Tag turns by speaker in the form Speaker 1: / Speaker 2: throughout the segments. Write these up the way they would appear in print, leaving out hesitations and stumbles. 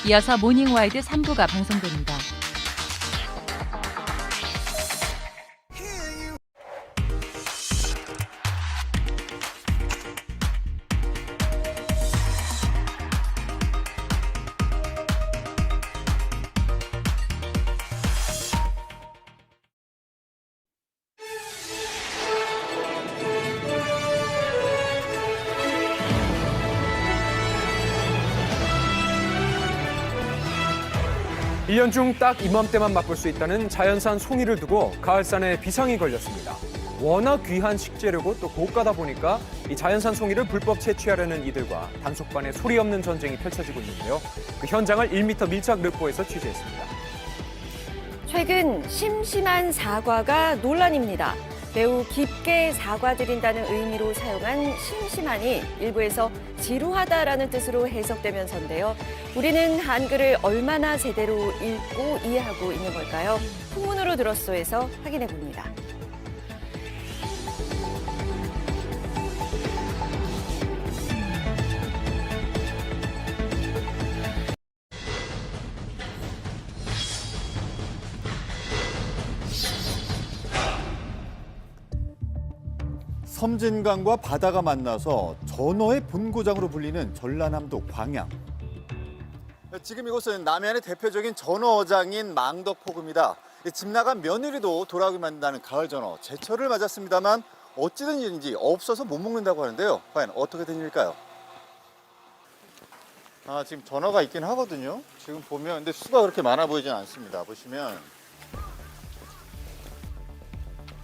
Speaker 1: 이어서 모닝와이드 3부가 방송됩니다.
Speaker 2: 일 년 중 딱 이맘때만 맛볼 수 있다는 자연산 송이를 두고 가을산에 비상이 걸렸습니다. 워낙 귀한 식재료고 또 고가다 보니까 이 자연산 송이를 불법 채취하려는 이들과 단속반의 소리 없는 전쟁이 펼쳐지고 있는데요. 그 현장을 1m 밀착 르포에서 취재했습니다.
Speaker 3: 최근 심심한 사과가 논란입니다. 매우 깊게 사과드린다는 의미로 사용한 심심한이 일부에서 지루하다라는 뜻으로 해석되면서인데요. 우리는 한글을 얼마나 제대로 읽고 이해하고 있는 걸까요? 풍문으로 들었소에서 확인해 봅니다.
Speaker 4: 섬진강과 바다가 만나서 전어의 본고장으로 불리는 전라남도 광양. 지금 이곳은 남해안의 대표적인 전어어장인 망덕포구입니다. 집 나간 며느리도 돌아오게 만든다는 가을 전어. 제철을 맞았습니다만 어찌된 일인지 없어서 못 먹는다고 하는데요. 과연 어떻게 된 일일까요? 지금 전어가 있긴 하거든요. 지금 보면 근데 수가 그렇게 많아 보이진 않습니다. 보시면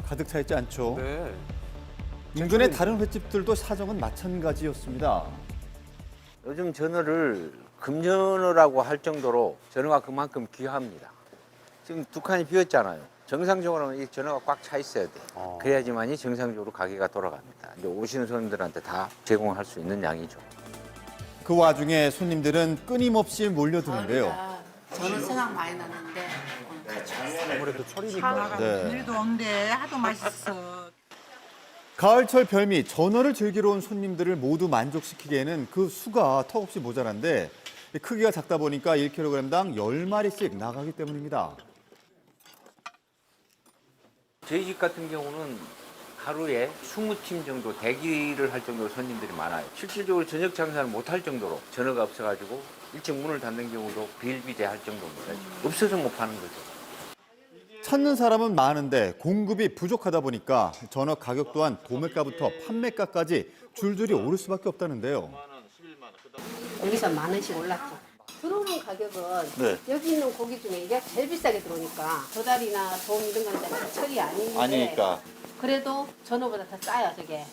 Speaker 4: 가득 차 있지 않죠?
Speaker 2: 네.
Speaker 4: 인근의 다른 횟집들도 사정은 마찬가지였습니다.
Speaker 5: 요즘 전어를 금전어라고 할 정도로 전어가 그만큼 귀합니다. 지금 두 칸이 비었잖아요. 정상적으로는 이 전어가 꽉 차 있어야 돼. 그래야지만이 정상적으로 가게가 돌아갑니다. 이제 오시는 손님들한테 다 제공할 수 있는 양이죠.
Speaker 4: 그 와중에 손님들은 끊임없이 몰려드는데요.
Speaker 6: 저는 생각 많이 났는데 오늘 같이 왔어요.
Speaker 2: 아무래도 철이니까.
Speaker 4: 네.
Speaker 6: 일도 온데 하도 맛있어.
Speaker 4: 가을철 별미 전어를 즐기러 온 손님들을 모두 만족시키기에는 그 수가 턱없이 모자란데 크기가 작다 보니까 1kg당 10마리씩 나가기 때문입니다.
Speaker 5: 저희 집 같은 경우는 하루에 20팀 정도 대기를 할 정도로 손님들이 많아요. 실질적으로 저녁 장사를 못 할 정도로 전어가 없어가지고 일찍 문을 닫는 경우도 비일비재할 정도입니다. 없어서 못 파는 거죠.
Speaker 4: 찾는 사람은 많은데 공급이 부족하다 보니까 전어 가격 또한 도매가부터 판매가까지 줄줄이 오를 수밖에 없다는데요.
Speaker 7: 여기서 10,000원씩 올랐죠. 들어오는 가격은 여기 있는 고기 중에 이게 제일 비싸게 들어오니까 도다리나 돔 이런 건 철이 아닌데 그래도 전어보다 더 싸요 저게.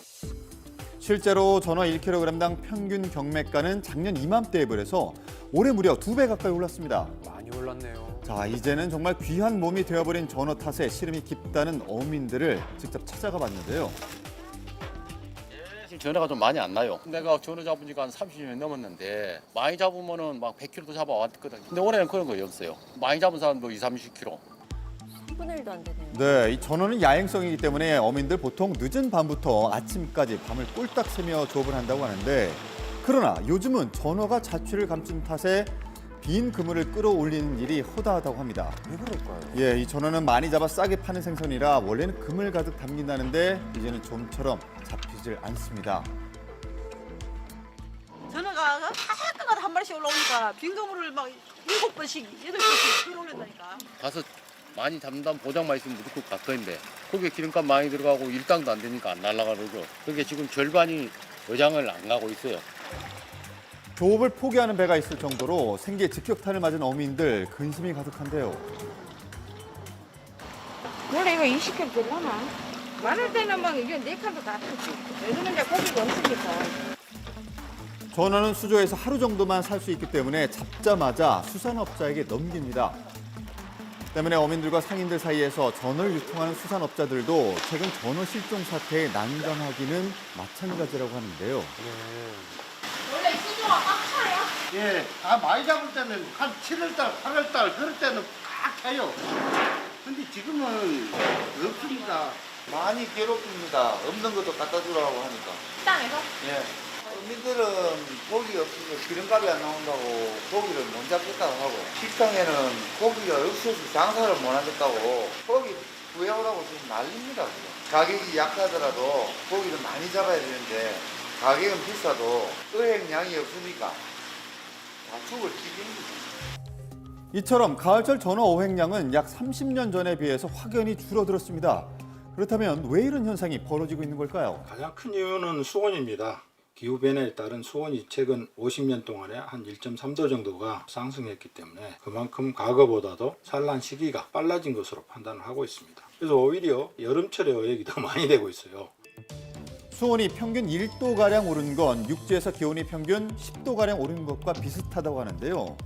Speaker 4: 실제로 전어 1kg당 평균 경매가는 작년 이맘때에 비해서 올해 무려 2배 가까이 올랐습니다.
Speaker 2: 많이 올랐네요.
Speaker 4: 자, 이제는 정말 귀한 몸이 되어버린 전어 탓에 시름이 깊다는 어민들을 직접 찾아가 봤는데요.
Speaker 8: 사실 전어가 좀 많이 안 나요. 내가 전어 잡은 지가 한 30년 넘었는데 많이 잡으면은 막 100kg도 잡아왔거든요. 근데 올해는 그런 거 없어요. 많이 잡은 사람도 20, 30kg.
Speaker 3: 3분의 1도 안 되네요.
Speaker 4: 네, 이 전어는 야행성이기 때문에 어민들 보통 늦은 밤부터 아침까지 밤을 꼴딱 새며 조업을 한다고 하는데 그러나 요즘은 전어가 자취를 감춘 탓에 빈 그물을 끌어올리는 일이 허다하다고 합니다.
Speaker 2: 왜 그럴까요?
Speaker 4: 예, 이 전어는 많이 잡아 싸게 파는 생선이라 원래는 그물 가득 담긴다는데 이제는 좀처럼 잡히질 않습니다.
Speaker 6: 전어가 가끔가다 한 마리씩 올라오니까 빈 그물을 막 7번씩, 8번씩 끌어올린다니까.
Speaker 8: 가서 많이 잡는다면 보장만 있으면 무조건 갈 건데 거기에 기름값 많이 들어가고 일당도 안 되니까 안 날아가죠. 그게 지금 절반이 어장을 안 가고 있어요.
Speaker 4: 조업을 포기하는 배가 있을 정도로 생계 직격탄을 맞은 어민들 근심이 가득한데요.
Speaker 9: 원래 이거 20kg 되려나? 많을 때는 막 이게 4칸도 다 뜯지. 요즘은 이제 고기가 없으니까.
Speaker 4: 전어는 수조에서 하루 정도만 살 수 있기 때문에 잡자마자 수산업자에게 넘깁니다. 때문에 어민들과 상인들 사이에서 전어를 유통하는 수산업자들도 최근 전어 실종 사태에 난감하기는 마찬가지라고 하는데요.
Speaker 9: 원래 수조가 꽉 차요?
Speaker 10: 예, 많이 잡을 때는 한 7월달, 8월달 그럴 때는 꽉 차요. 근데 지금은 없습니다.
Speaker 11: 많이 괴롭힙니다. 없는 것도 갖다 주라고 하니까.
Speaker 9: 식당에서?
Speaker 11: 예.
Speaker 4: 서민들은 고기 없어서 기름값이 안 나온다고 고기를 못 잡겠다고 하고, 식당에는 고기가 없어서 장사를 못 하겠다고 고기 구해오라고 지금 난립니다. 지금. 가격이 약하더라도 고기를 많이 잡아야 되는데 가격은 비싸도 어획량이 없으니까 다 죽을 지경이죠. 이처럼 가을철 전어 어획량은 약 30년 전에 비해서 확연히 줄어들었습니다. 그렇다면 왜 이런 현상이 벌어지고 있는 걸까요?
Speaker 11: 가장 큰 이유는 수온입니다. 기후변화에 따른 수온이 최근 50년 동안에 한 1.3도 정도가 상승했기 때문에 그만큼 과거보다도 산란 시기가 빨라진 것으로 판단을 하고 있습니다. 그래서 오히려 여름철에 어획이 더 많이 되고 있어요.
Speaker 4: 수온이 평균 1도가량 오른 건 육지에서 기온이 평균 10도가량 오른 것과 비슷하다고 하는데요.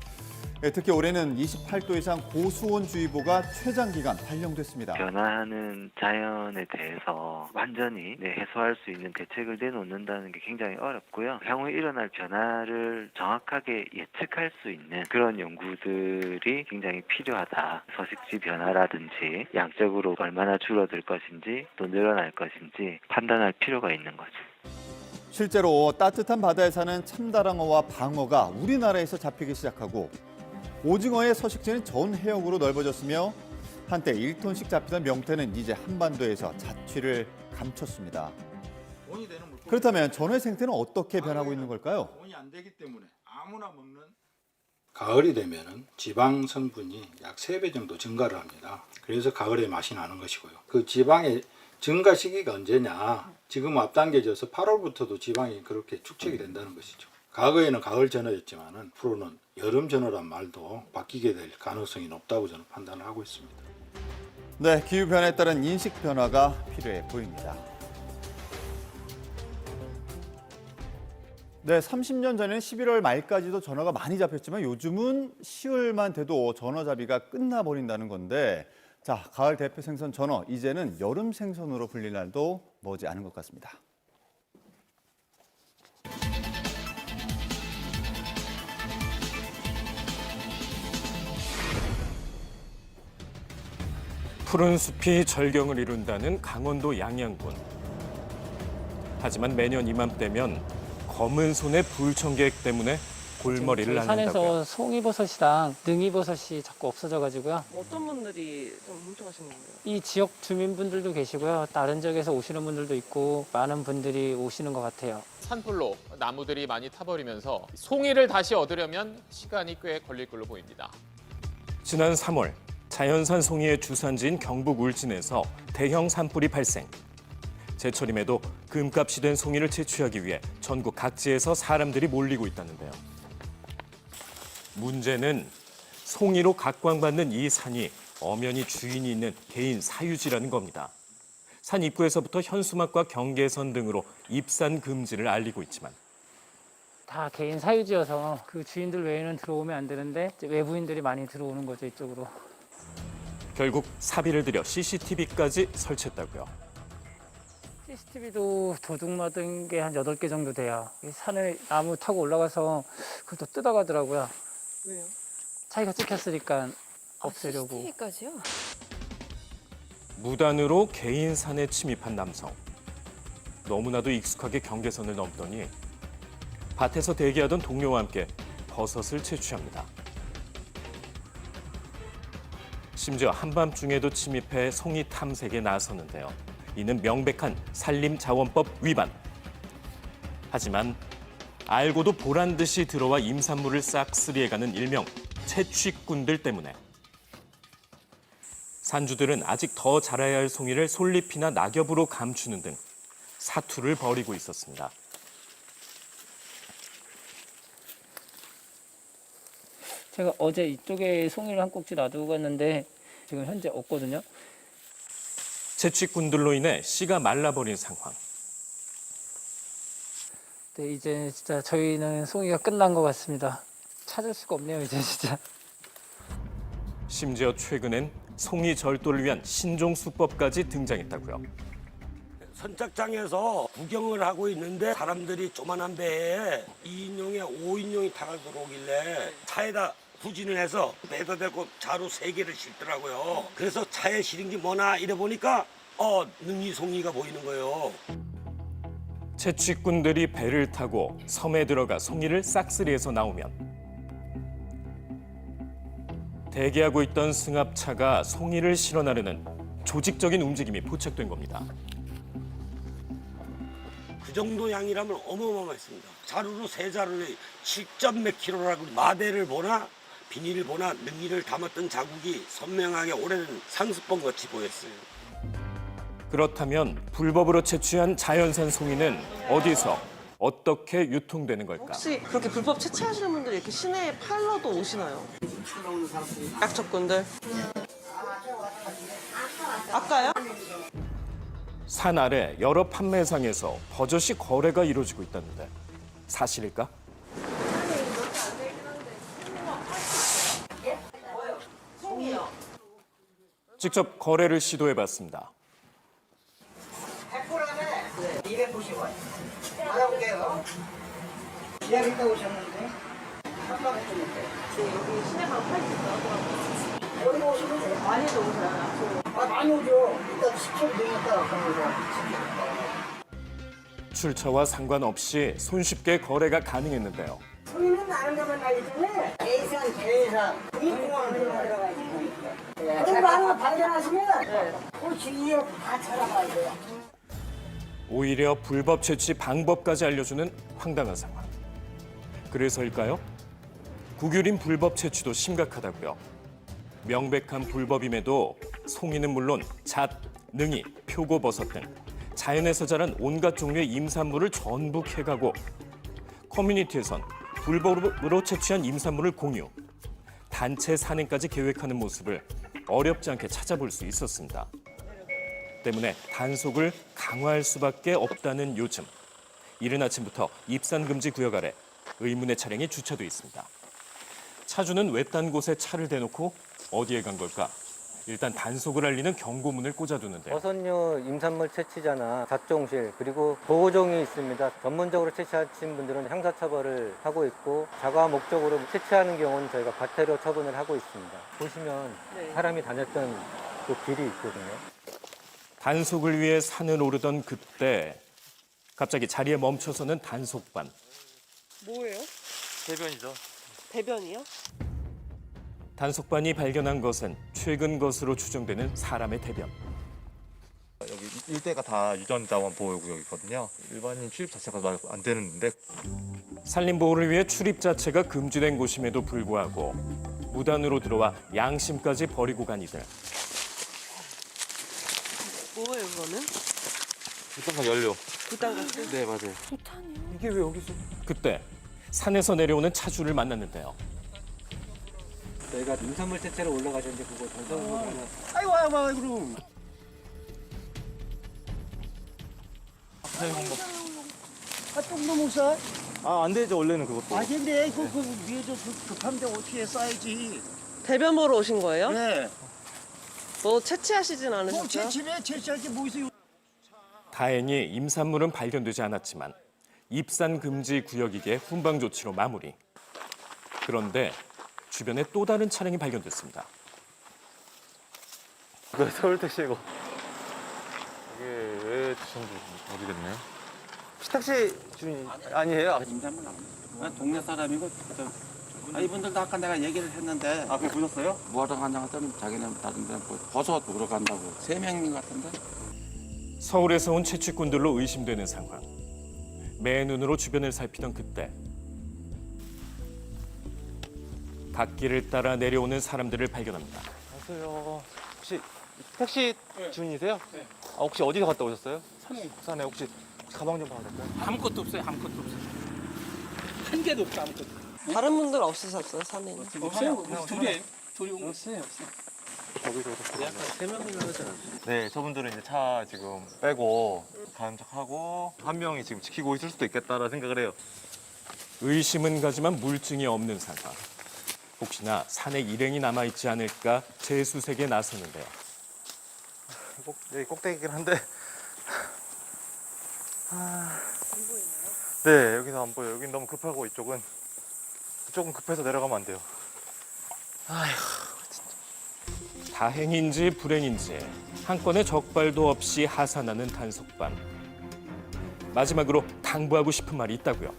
Speaker 4: 특히 올해는 28도 이상 고수온주의보가 최장기간 발령됐습니다.
Speaker 12: 변화하는 자연에 대해서 완전히 해소할 수 있는 대책을 내놓는다는 게 굉장히 어렵고요. 향후에 일어날 변화를 정확하게 예측할 수 있는 그런 연구들이 굉장히 필요하다. 서식지 변화라든지 양적으로 얼마나 줄어들 것인지 또 늘어날 것인지 판단할 필요가 있는 거죠.
Speaker 4: 실제로 따뜻한 바다에 사는 참다랑어와 방어가 우리나라에서 잡히기 시작하고 오징어의 서식지는 전 해역으로 넓어졌으며 한때 1톤씩 잡히던 명태는 이제 한반도에서 자취를 감췄습니다. 그렇다면 전어의 생태는 어떻게 변하고 있는 걸까요?
Speaker 11: 온이 안 되기 때문에 아무나 먹는 가을이 되면은 지방 성분이 약 3배 정도 증가를 합니다. 그래서 가을에 맛이 나는 것이고요. 그 지방의 증가 시기가 언제냐? 지금 앞당겨져서 8월부터도 지방이 그렇게 축적이 된다는 것이죠. 과거에는 가을 전어였지만은 앞으로는 여름 전어란 말도 바뀌게 될 가능성이 높다고 저는 판단을 하고 있습니다.
Speaker 4: 네, 기후 변화에 따른 인식 변화가 필요해 보입니다. 네, 30년 전에는 11월 말까지도 전어가 많이 잡혔지만 요즘은 10월만 돼도 전어잡이가 끝나버린다는 건데, 자, 가을 대표 생선 전어, 이제는 여름 생선으로 불릴 날도 머지 않은 것 같습니다.
Speaker 13: 푸른 숲이 절경을 이룬다는 강원도 양양군. 하지만 매년 이맘때면 검은 손의 불청객 때문에 골머리를 앓는다고요.
Speaker 14: 산에서 송이버섯이랑 능이버섯이 자꾸 없어져가지고요.
Speaker 9: 어떤 분들이 좀 훔쳐가시는 거예요?
Speaker 14: 이 지역 주민분들도 계시고요. 다른 지역에서 오시는 분들도 있고 많은 분들이 오시는 것 같아요.
Speaker 15: 산불로 나무들이 많이 타버리면서 송이를 다시 얻으려면 시간이 꽤 걸릴 걸로 보입니다.
Speaker 13: 지난 3월 자연산 송이의 주산지인 경북 울진에서 대형 산불이 발생. 제철임에도 금값이 된 송이를 채취하기 위해 전국 각지에서 사람들이 몰리고 있다는데요. 문제는 송이로 각광받는 이 산이 엄연히 주인이 있는 개인 사유지라는 겁니다. 산 입구에서부터 현수막과 경계선 등으로 입산 금지를 알리고 있지만
Speaker 14: 다 개인 사유지여서 그 주인들 외에는 들어오면 안 되는데 외부인들이 많이 들어오는 거죠, 이쪽으로.
Speaker 13: 결국 사비를 들여 CCTV까지 설치했다고요.
Speaker 14: CCTV도 도둑 맞은 게 한 8개 정도 돼요. 이 산에 나무 타고 올라가서 그것도 뜯어가더라고요.
Speaker 3: 왜요?
Speaker 14: 자기가 찍혔으니까 없애려고.
Speaker 3: CCTV까지요?
Speaker 13: 무단으로 개인 산에 침입한 남성. 너무나도 익숙하게 경계선을 넘더니 밭에서 대기하던 동료와 함께 버섯을 채취합니다. 심지어 한밤중에도 침입해 송이 탐색에 나서는데요. 이는 명백한 산림자원법 위반. 하지만 알고도 보란 듯이 들어와 임산물을 싹쓸이해가는 일명 채취꾼들 때문에 산주들은 아직 더 자라야 할 송이를 솔잎이나 낙엽으로 감추는 등 사투를 벌이고 있었습니다.
Speaker 14: 제가 어제 이쪽에 송이를 한 꼭지 놔두고 갔는데 지금 현재 없거든요.
Speaker 13: 채취꾼들로 인해 씨가 말라버린 상황.
Speaker 14: 네, 이제 진짜 저희는 송이가 끝난 것 같습니다. 찾을 수가 없네요, 이제 진짜.
Speaker 13: 심지어 최근엔 송이 절도를 위한 신종 수법까지 등장했다고요.
Speaker 16: 선착장에서 구경을 하고 있는데 사람들이 조만한 배에 2인용에 5인용이 타고 들어오길래 차에다 후진을 해서 배에다 대고 자루 3개를 싣더라고요. 그래서 차에 실은 게 뭐나 이래 보니까 능이송이가 보이는 거예요.
Speaker 13: 채취꾼들이 배를 타고 섬에 들어가 송이를 싹쓸이해서 나오면 대기하고 있던 승합차가 송이를 실어 나르는 조직적인 움직임이 포착된 겁니다.
Speaker 16: 그 정도 양이라면 어마어마했습니다. 자루로 세 자루를 7점 몇 킬로라고 마대를 보나 비닐을 보나 능이를 담았던 자국이 선명하게 오래된 상수범 같이 보였어요.
Speaker 13: 그렇다면 불법으로 채취한 자연산 송이는 어디서 어떻게 유통되는 걸까?
Speaker 17: 혹시 그렇게 불법 채취하시는 분들이 이렇게 시내에 팔러도 오시나요? 약초꾼들? 아까요?
Speaker 13: 산 아래 여러 판매상에서 버젓이 거래가 이루어지고 있다는데 사실일까?
Speaker 17: 송이요.
Speaker 13: 직접 거래를 시도해봤습니다.
Speaker 18: 100g에 290원. 알아볼게요. 이야기했다 오셨는데 한번 해주는데.
Speaker 17: 여기 시내 가면 팔 수 있어요?
Speaker 18: 어디 오시면 돼요?
Speaker 17: 많이도 오셔요.
Speaker 18: 많이 오죠. 일단 10kg 되니까 그런
Speaker 13: 출처와 상관없이 손쉽게 거래가 가능했는데요.
Speaker 18: 소리는 나는 데만 나기 때문에 계산, 이 공항으로 들어가야지. 그런 거 하나 발견하시면 그 주위에 다 찾아가야 돼요.
Speaker 13: 오히려 불법 채취 방법까지 알려주는 황당한 상황. 그래서일까요? 국유린 불법 채취도 심각하다고요. 명백한 불법임에도 송이는 물론 잣, 능이, 표고버섯 등 자연에서 자란 온갖 종류의 임산물을 전부 캐가고 커뮤니티에선 불법으로 채취한 임산물을 공유, 단체 산행까지 계획하는 모습을 어렵지 않게 찾아볼 수 있었습니다. 때문에 단속을 강화할 수밖에 없다는 요즘. 이른 아침부터 입산 금지 구역 아래 의문의 차량이 주차돼 있습니다. 차주는 외딴 곳에 차를 대놓고 어디에 간 걸까? 일단 단속을 알리는 경고문을 꽂아두는데요.
Speaker 19: 버섯류 임산물 채취자나 잣종실 그리고 보호종이 있습니다. 전문적으로 채취하신 분들은 형사처벌을 하고 있고 자가 목적으로 채취하는 경우는 저희가 과태료 처분을 하고 있습니다. 보시면 사람이 다녔던 그 길이 있거든요.
Speaker 13: 단속을 위해 산을 오르던 그때 갑자기 자리에 멈춰서는 단속반.
Speaker 17: 뭐예요?
Speaker 19: 대변이죠.
Speaker 17: 대변이요?
Speaker 13: 단속반이 발견한 것은 최근 것으로 추정되는 사람의 대변.
Speaker 20: 여기 일대가 다 유전자원 보호구역이거든요. 일반인 출입 자체가 말 안 되는데
Speaker 13: 산림보호를 위해 출입 자체가 금지된 곳임에도 불구하고 무단으로 들어와 양심까지 버리고 간 이들.
Speaker 17: 뭐예요, 그거는?
Speaker 20: 부탄간 연료.
Speaker 17: 부탄가스?
Speaker 20: 네, 맞아요.
Speaker 2: 이게 왜 여기서?
Speaker 13: 그때 산에서 내려오는 차주를 만났는데요.
Speaker 19: 저희가 임산물 채취로 올라가셨는데 그거 단속으로 가면
Speaker 10: 아이고 아이고 그럼. 똥도 못 싸?
Speaker 20: 아, 안 되죠, 원래는 그것도.
Speaker 10: 아 근데 그 위에 저 급한데 어떻게 싸야지?
Speaker 17: 대변 보러 오신 거예요?
Speaker 10: 네.
Speaker 17: 뭐 채취하시진 않으셨어요?
Speaker 10: 뭐 채취할 게 뭐 있어요?
Speaker 13: 다행히 임산물은 발견되지 않았지만 입산 금지 구역이기에 훈방 조치로 마무리. 그런데 주변에 또 다른 차량이 발견됐습니다.
Speaker 20: 그 서울택시고. 이게 왜 주셨는지 모르겠네요. 택시 주인 아니에요?
Speaker 21: 임산물 나옵니다. 동네 사람이고 이분들도 아까 내가 얘기를 했는데
Speaker 20: 아, 그거 보셨어요?
Speaker 21: 뭐하러 가냐고 했더니 자기는 다른 데 버섯 보러 간다고 3명인 것 같은데.
Speaker 13: 서울에서 온 채취꾼들로 의심되는 상황. 맨눈으로 주변을 살피던 그때 갓길을 따라 내려오는 사람들을 발견합니다.
Speaker 20: 안녕하세요. 혹시 택시 주인이세요? 네. 아, 혹시 어디서 갔다 오셨어요? 산에 혹시 가방 좀 봐도 될까요?
Speaker 22: 아무것도 없어요. 아무것도 없어요. 한 개도 없어 아무것도.
Speaker 17: 다른 분들 없으셨어요, 산에는?
Speaker 22: 없어요. 둘이 없어요.
Speaker 20: 거기서
Speaker 22: 약간 3명이나 하잖아.
Speaker 20: 네, 저분들은 이제 차 지금 빼고 가는 척하고 한 명이 지금 지키고 있을 수도 있겠다라는 생각을 해요.
Speaker 13: 의심은 가지만 물증이 없는 상황. 혹시나 산에 일행이 남아있지 않을까 재수색에 나서는데요.
Speaker 20: 여기 꼭대기긴 한데. 네, 여기서 안 보여요. 여긴 너무 급하고 이쪽은 급해서 내려가면 안 돼요.
Speaker 13: 다행인지 불행인지 한 건의 적발도 없이 하산하는 단속반. 마지막으로 당부하고 싶은 말이 있다고요.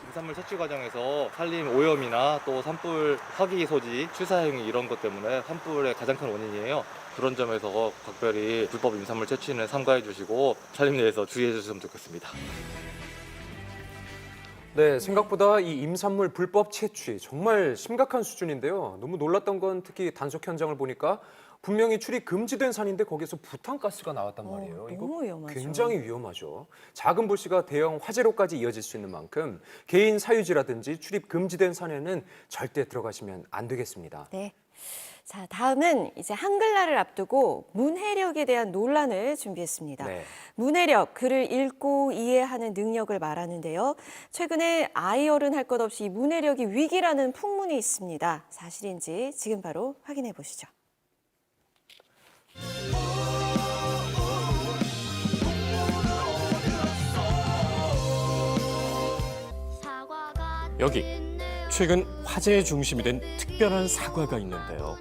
Speaker 20: 임산물 채취 과정에서 산림 오염이나 또 산불 화기 소지, 취사행위 이런 것 때문에 산불의 가장 큰 원인이에요. 그런 점에서 각별히 불법 임산물 채취는 삼가해 주시고 산림 내에서 주의해 주셨으면 좋겠습니다.
Speaker 2: 네, 생각보다 이 임산물 불법 채취 정말 심각한 수준인데요. 너무 놀랐던 건 특히 단속 현장을 보니까 분명히 출입 금지된 산인데 거기서 부탄가스가 나왔단 말이에요.
Speaker 3: 너무 위험하죠.
Speaker 2: 굉장히 위험하죠. 작은 불씨가 대형 화재로까지 이어질 수 있는 만큼 개인 사유지라든지 출입 금지된 산에는 절대 들어가시면 안 되겠습니다.
Speaker 3: 네. 자, 다음은 이제 한글날을 앞두고 문해력에 대한 논란을 준비했습니다.
Speaker 2: 네.
Speaker 3: 문해력, 글을 읽고 이해하는 능력을 말하는데요. 최근에 아이 어른 할 것 없이 문해력이 위기라는 풍문이 있습니다. 사실인지 지금 바로 확인해 보시죠.
Speaker 13: 여기 최근 화제의 중심이 된 특별한 사과가 있는데요.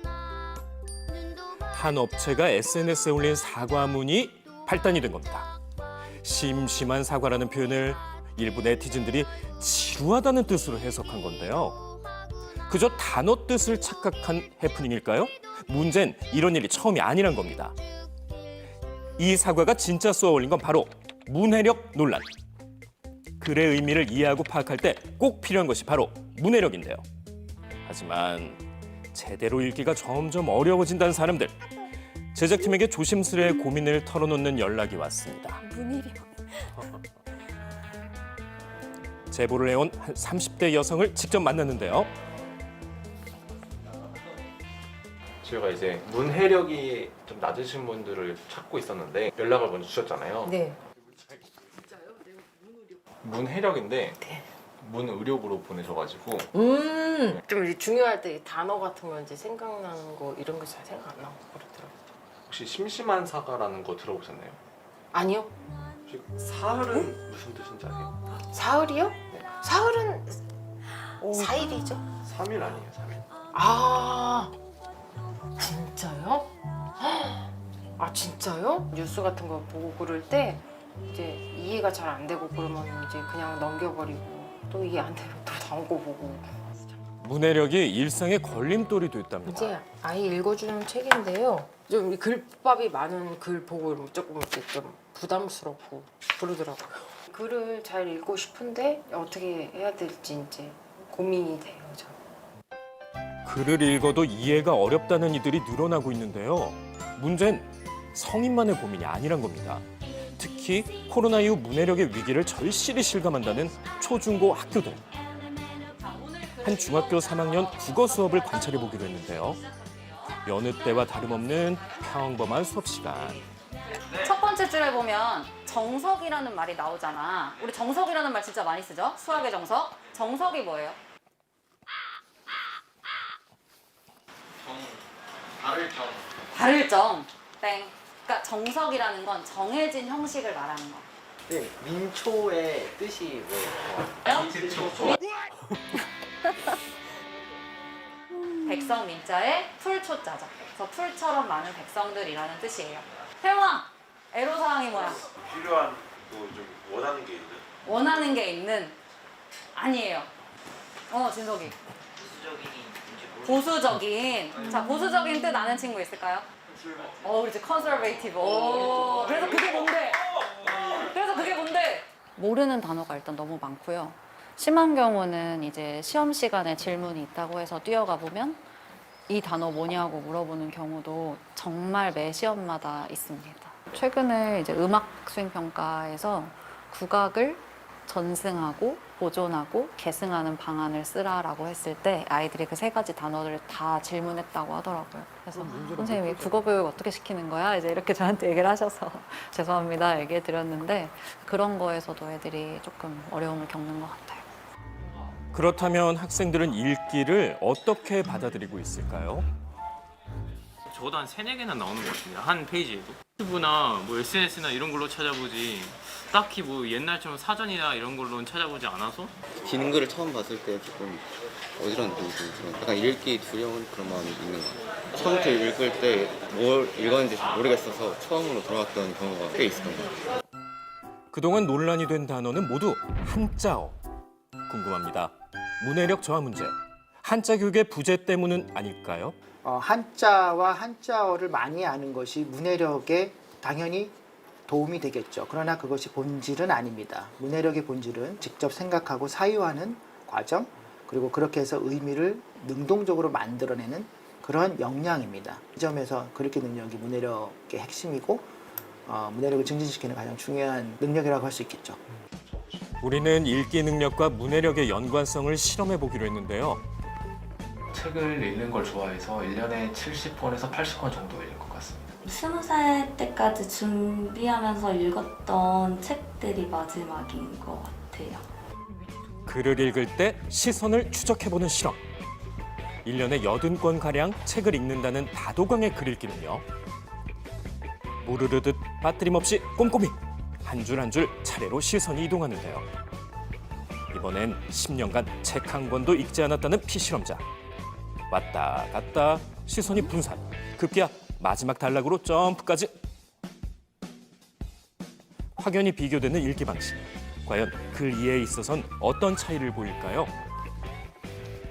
Speaker 13: 한 업체가 SNS에 올린 사과문이 발단이 된 겁니다. 심심한 사과라는 표현을 일부 네티즌들이 지루하다는 뜻으로 해석한 건데요. 그저 단어 뜻을 착각한 해프닝일까요? 문제는 이런 일이 처음이 아니란 겁니다. 이 사과가 진짜 쏘아 올린 건 바로 문해력 논란. 글의 의미를 이해하고 파악할 때 꼭 필요한 것이 바로 문해력인데요. 하지만 제대로 읽기가 점점 어려워진다는 사람들. 제작팀에게 조심스레 고민을 털어놓는 연락이 왔습니다.
Speaker 3: 문해력.
Speaker 13: 제보를 해온 한 30대 여성을 직접 만났는데요.
Speaker 1: 저희가 이제 문해력이 좀 낮으신 분들을 찾고 있었는데 연락을 먼저 주셨잖아요.
Speaker 5: 네.
Speaker 1: 문해력인데 문의력으로 보내셔가지고
Speaker 5: 좀 중요할 때 단어 같은 거 이제 생각나는 거 이런 거 잘 생각 안 나고 그렇더라고요.
Speaker 1: 혹시 심심한 사과라는 거 들어보셨나요?
Speaker 5: 아니요.
Speaker 1: 혹시 사흘은 무슨 뜻인지 아세요?
Speaker 5: 사흘이요?
Speaker 1: 네.
Speaker 5: 사흘은 4일이죠.
Speaker 1: 3일 아니에요, 3일.
Speaker 5: 아 진짜요? 아 진짜요? 뉴스 같은 거 보고 그럴 때 이제 이해가 잘 안 되고 그러면 이제 그냥 넘겨버리고 또 이해 안 되면 또 다음 거 보고.
Speaker 13: 문해력이 일상의 걸림돌이 됐답니다.
Speaker 5: 이제 아이 읽어주는 책인데요. 좀 글밥이 많은 글 보고 조금 이렇게 좀 부담스럽고 그러더라고요. 글을 잘 읽고 싶은데 어떻게 해야 될지 이제 고민이 돼요. 저는.
Speaker 13: 글을 읽어도 이해가 어렵다는 이들이 늘어나고 있는데요. 문제는 성인만의 고민이 아니란 겁니다. 특히 코로나 이후 문해력의 위기를 절실히 실감한다는 초중고 학교들. 한 중학교 3학년 국어 수업을 관찰해 보기로 했는데요. 여느 때와 다름없는 평범한 수업 시간.
Speaker 23: 첫 번째 줄에 보면 정석이라는 말이 나오잖아. 우리 정석이라는 말 진짜 많이 쓰죠? 수학의 정석. 정석이 뭐예요?
Speaker 1: 다를 점.
Speaker 23: 다를 점. 땡. 그러니까 정석이라는 건 정해진 형식을 말하는 거.
Speaker 21: 네, 민초의 뜻이 뭐예요?
Speaker 23: 민초. 백성 민자에 풀초자죠. 그래서 풀처럼 많은 백성들이라는 뜻이에요. 태용아, 애로사항이 뭐야?
Speaker 24: 필요한 좀 원하는 게 있는?
Speaker 23: 원하는 게 있는 아니에요. 진석이. 보수적인. 자, 보수적인 뜻 아는 친구 있을까요? 그렇지. 컨서베이티브. 그래서 그게 뭔데? 모르는 단어가 일단 너무 많고요. 심한 경우는 이제 시험 시간에 질문이 있다고 해서 뛰어가 보면 이 단어 뭐냐고 물어보는 경우도 정말 매 시험마다 있습니다. 최근에 이제 음악 수행 평가에서 국악을 전승하고 보존하고 계승하는 방안을 쓰라라고 했을 때 아이들이 그 3가지 단어를 다 질문했다고 하더라고요. 그래서 선생님이 국어 교육 어떻게 시키는 거야? 이제 이렇게 저한테 얘기를 하셔서 죄송합니다 얘기해 드렸는데 그런 거에서도 애들이 조금 어려움을 겪는 것 같아요.
Speaker 13: 그렇다면 학생들은 읽기를 어떻게 받아들이고 있을까요?
Speaker 25: 적어도 한 3-4개는 나오는 것 같습니다. 한 페이지에도. 유튜브나 뭐 SNS나 이런 걸로 찾아보지 딱히 뭐 옛날처럼 사전이나 이런 걸로는 찾아보지 않아서
Speaker 26: 긴 글을 처음 봤을 때 조금 어지러운 느낌이 들어요. 약간 읽기 두려운 그런 마음이 있는 것 같아요.
Speaker 6: 처음부터 읽을 때 뭘 읽었는지 잘 모르겠어서 처음으로 돌아왔던 경우가 꽤 있었던 것 같아요.
Speaker 13: 그동안 논란이 된 단어는 모두 한자어. 궁금합니다. 문해력 저하 문제. 한자 교육의 부재 때문은 아닐까요?
Speaker 7: 한자와 한자어를 많이 아는 것이 문해력에 당연히 도움이 되겠죠. 그러나 그것이 본질은 아닙니다. 문해력의 본질은 직접 생각하고 사유하는 과정, 그리고 그렇게 해서 의미를 능동적으로 만들어내는 그런 역량입니다. 이 점에서 글읽기 능력이 문해력의 핵심이고 문해력을 증진시키는 가장 중요한 능력이라고 할 수 있겠죠.
Speaker 13: 우리는 읽기 능력과 문해력의 연관성을 실험해 보기로 했는데요.
Speaker 1: 책을 읽는 걸 좋아해서 1년에 70권에서 80권 정도 읽을 것 같습니다.
Speaker 8: 20살 때까지 준비하면서 읽었던 책들이 마지막인 것 같아요.
Speaker 13: 글을 읽을 때 시선을 추적해보는 실험. 1년에 80권가량 책을 읽는다는 다도강의 글 읽기는요. 무르르듯 빠뜨림없이 꼼꼼히 한 줄 한 줄 차례로 시선이 이동하는데요. 이번엔 10년간 책 한 권도 읽지 않았다는 피실험자. 왔다 갔다 시선이 분산. 급기야 마지막 단락으로 점프까지. 확연히 비교되는 읽기 방식. 과연 글 이해에 있어선 어떤 차이를 보일까요?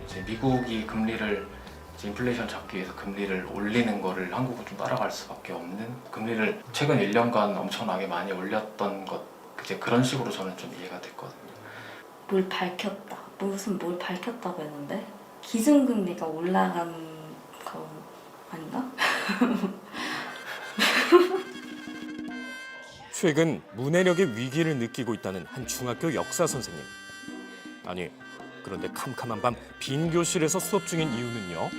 Speaker 1: 이제 미국이 금리를 인플레이션 잡기 위해서 금리를 올리는 거를 한국은 좀 따라갈 수밖에 없는, 금리를 최근 1년간 엄청나게 많이 올렸던 것, 이제 그런 식으로 저는 좀 이해가 됐거든요.
Speaker 8: 뭘 밝혔다. 뭘 밝혔다고 했는데 기준금리가 올라간 거 아닌가?
Speaker 13: 최근 문해력의 위기를 느끼고 있다는 한 중학교 역사 선생님. 아니, 그런데 캄캄한 밤 빈 교실에서 수업 중인 이유는요?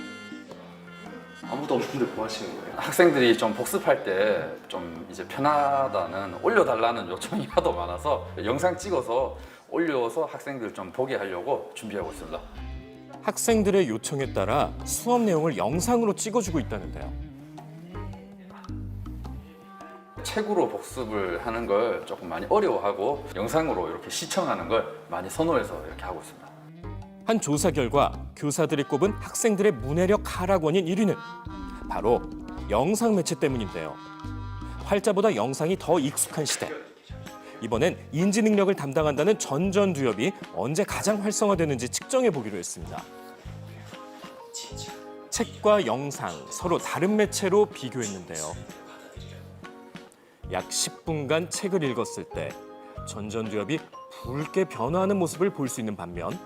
Speaker 11: 아무도 없는데 뭐 하시는 거예요? 학생들이 좀 복습할 때 좀 이제 편하다는 올려달라는 요청이 하도 많아서 영상 찍어서 올려서 학생들 좀 보게 하려고 준비하고 있습니다.
Speaker 13: 학생들의 요청에 따라 수업 내용을 영상으로 찍어주고 있다는데요.
Speaker 11: 책으로 복습을 하는 걸 조금 많이 어려워하고 영상으로 이렇게 시청하는 걸 많이 선호해서 이렇게 하고 있습니다.
Speaker 13: 한 조사 결과 교사들이 꼽은 학생들의 문해력 하락 원인 1위는 바로 영상 매체 때문인데요. 활자보다 영상이 더 익숙한 시대. 이번엔 인지 능력을 담당한다는 전전두엽이 언제 가장 활성화되는지 측정해 보기로 했습니다. 책과 영상 서로 다른 매체로 비교했는데요. 약 10분간 책을 읽었을 때 전전두엽이 붉게 변화하는 모습을 볼 수 있는 반면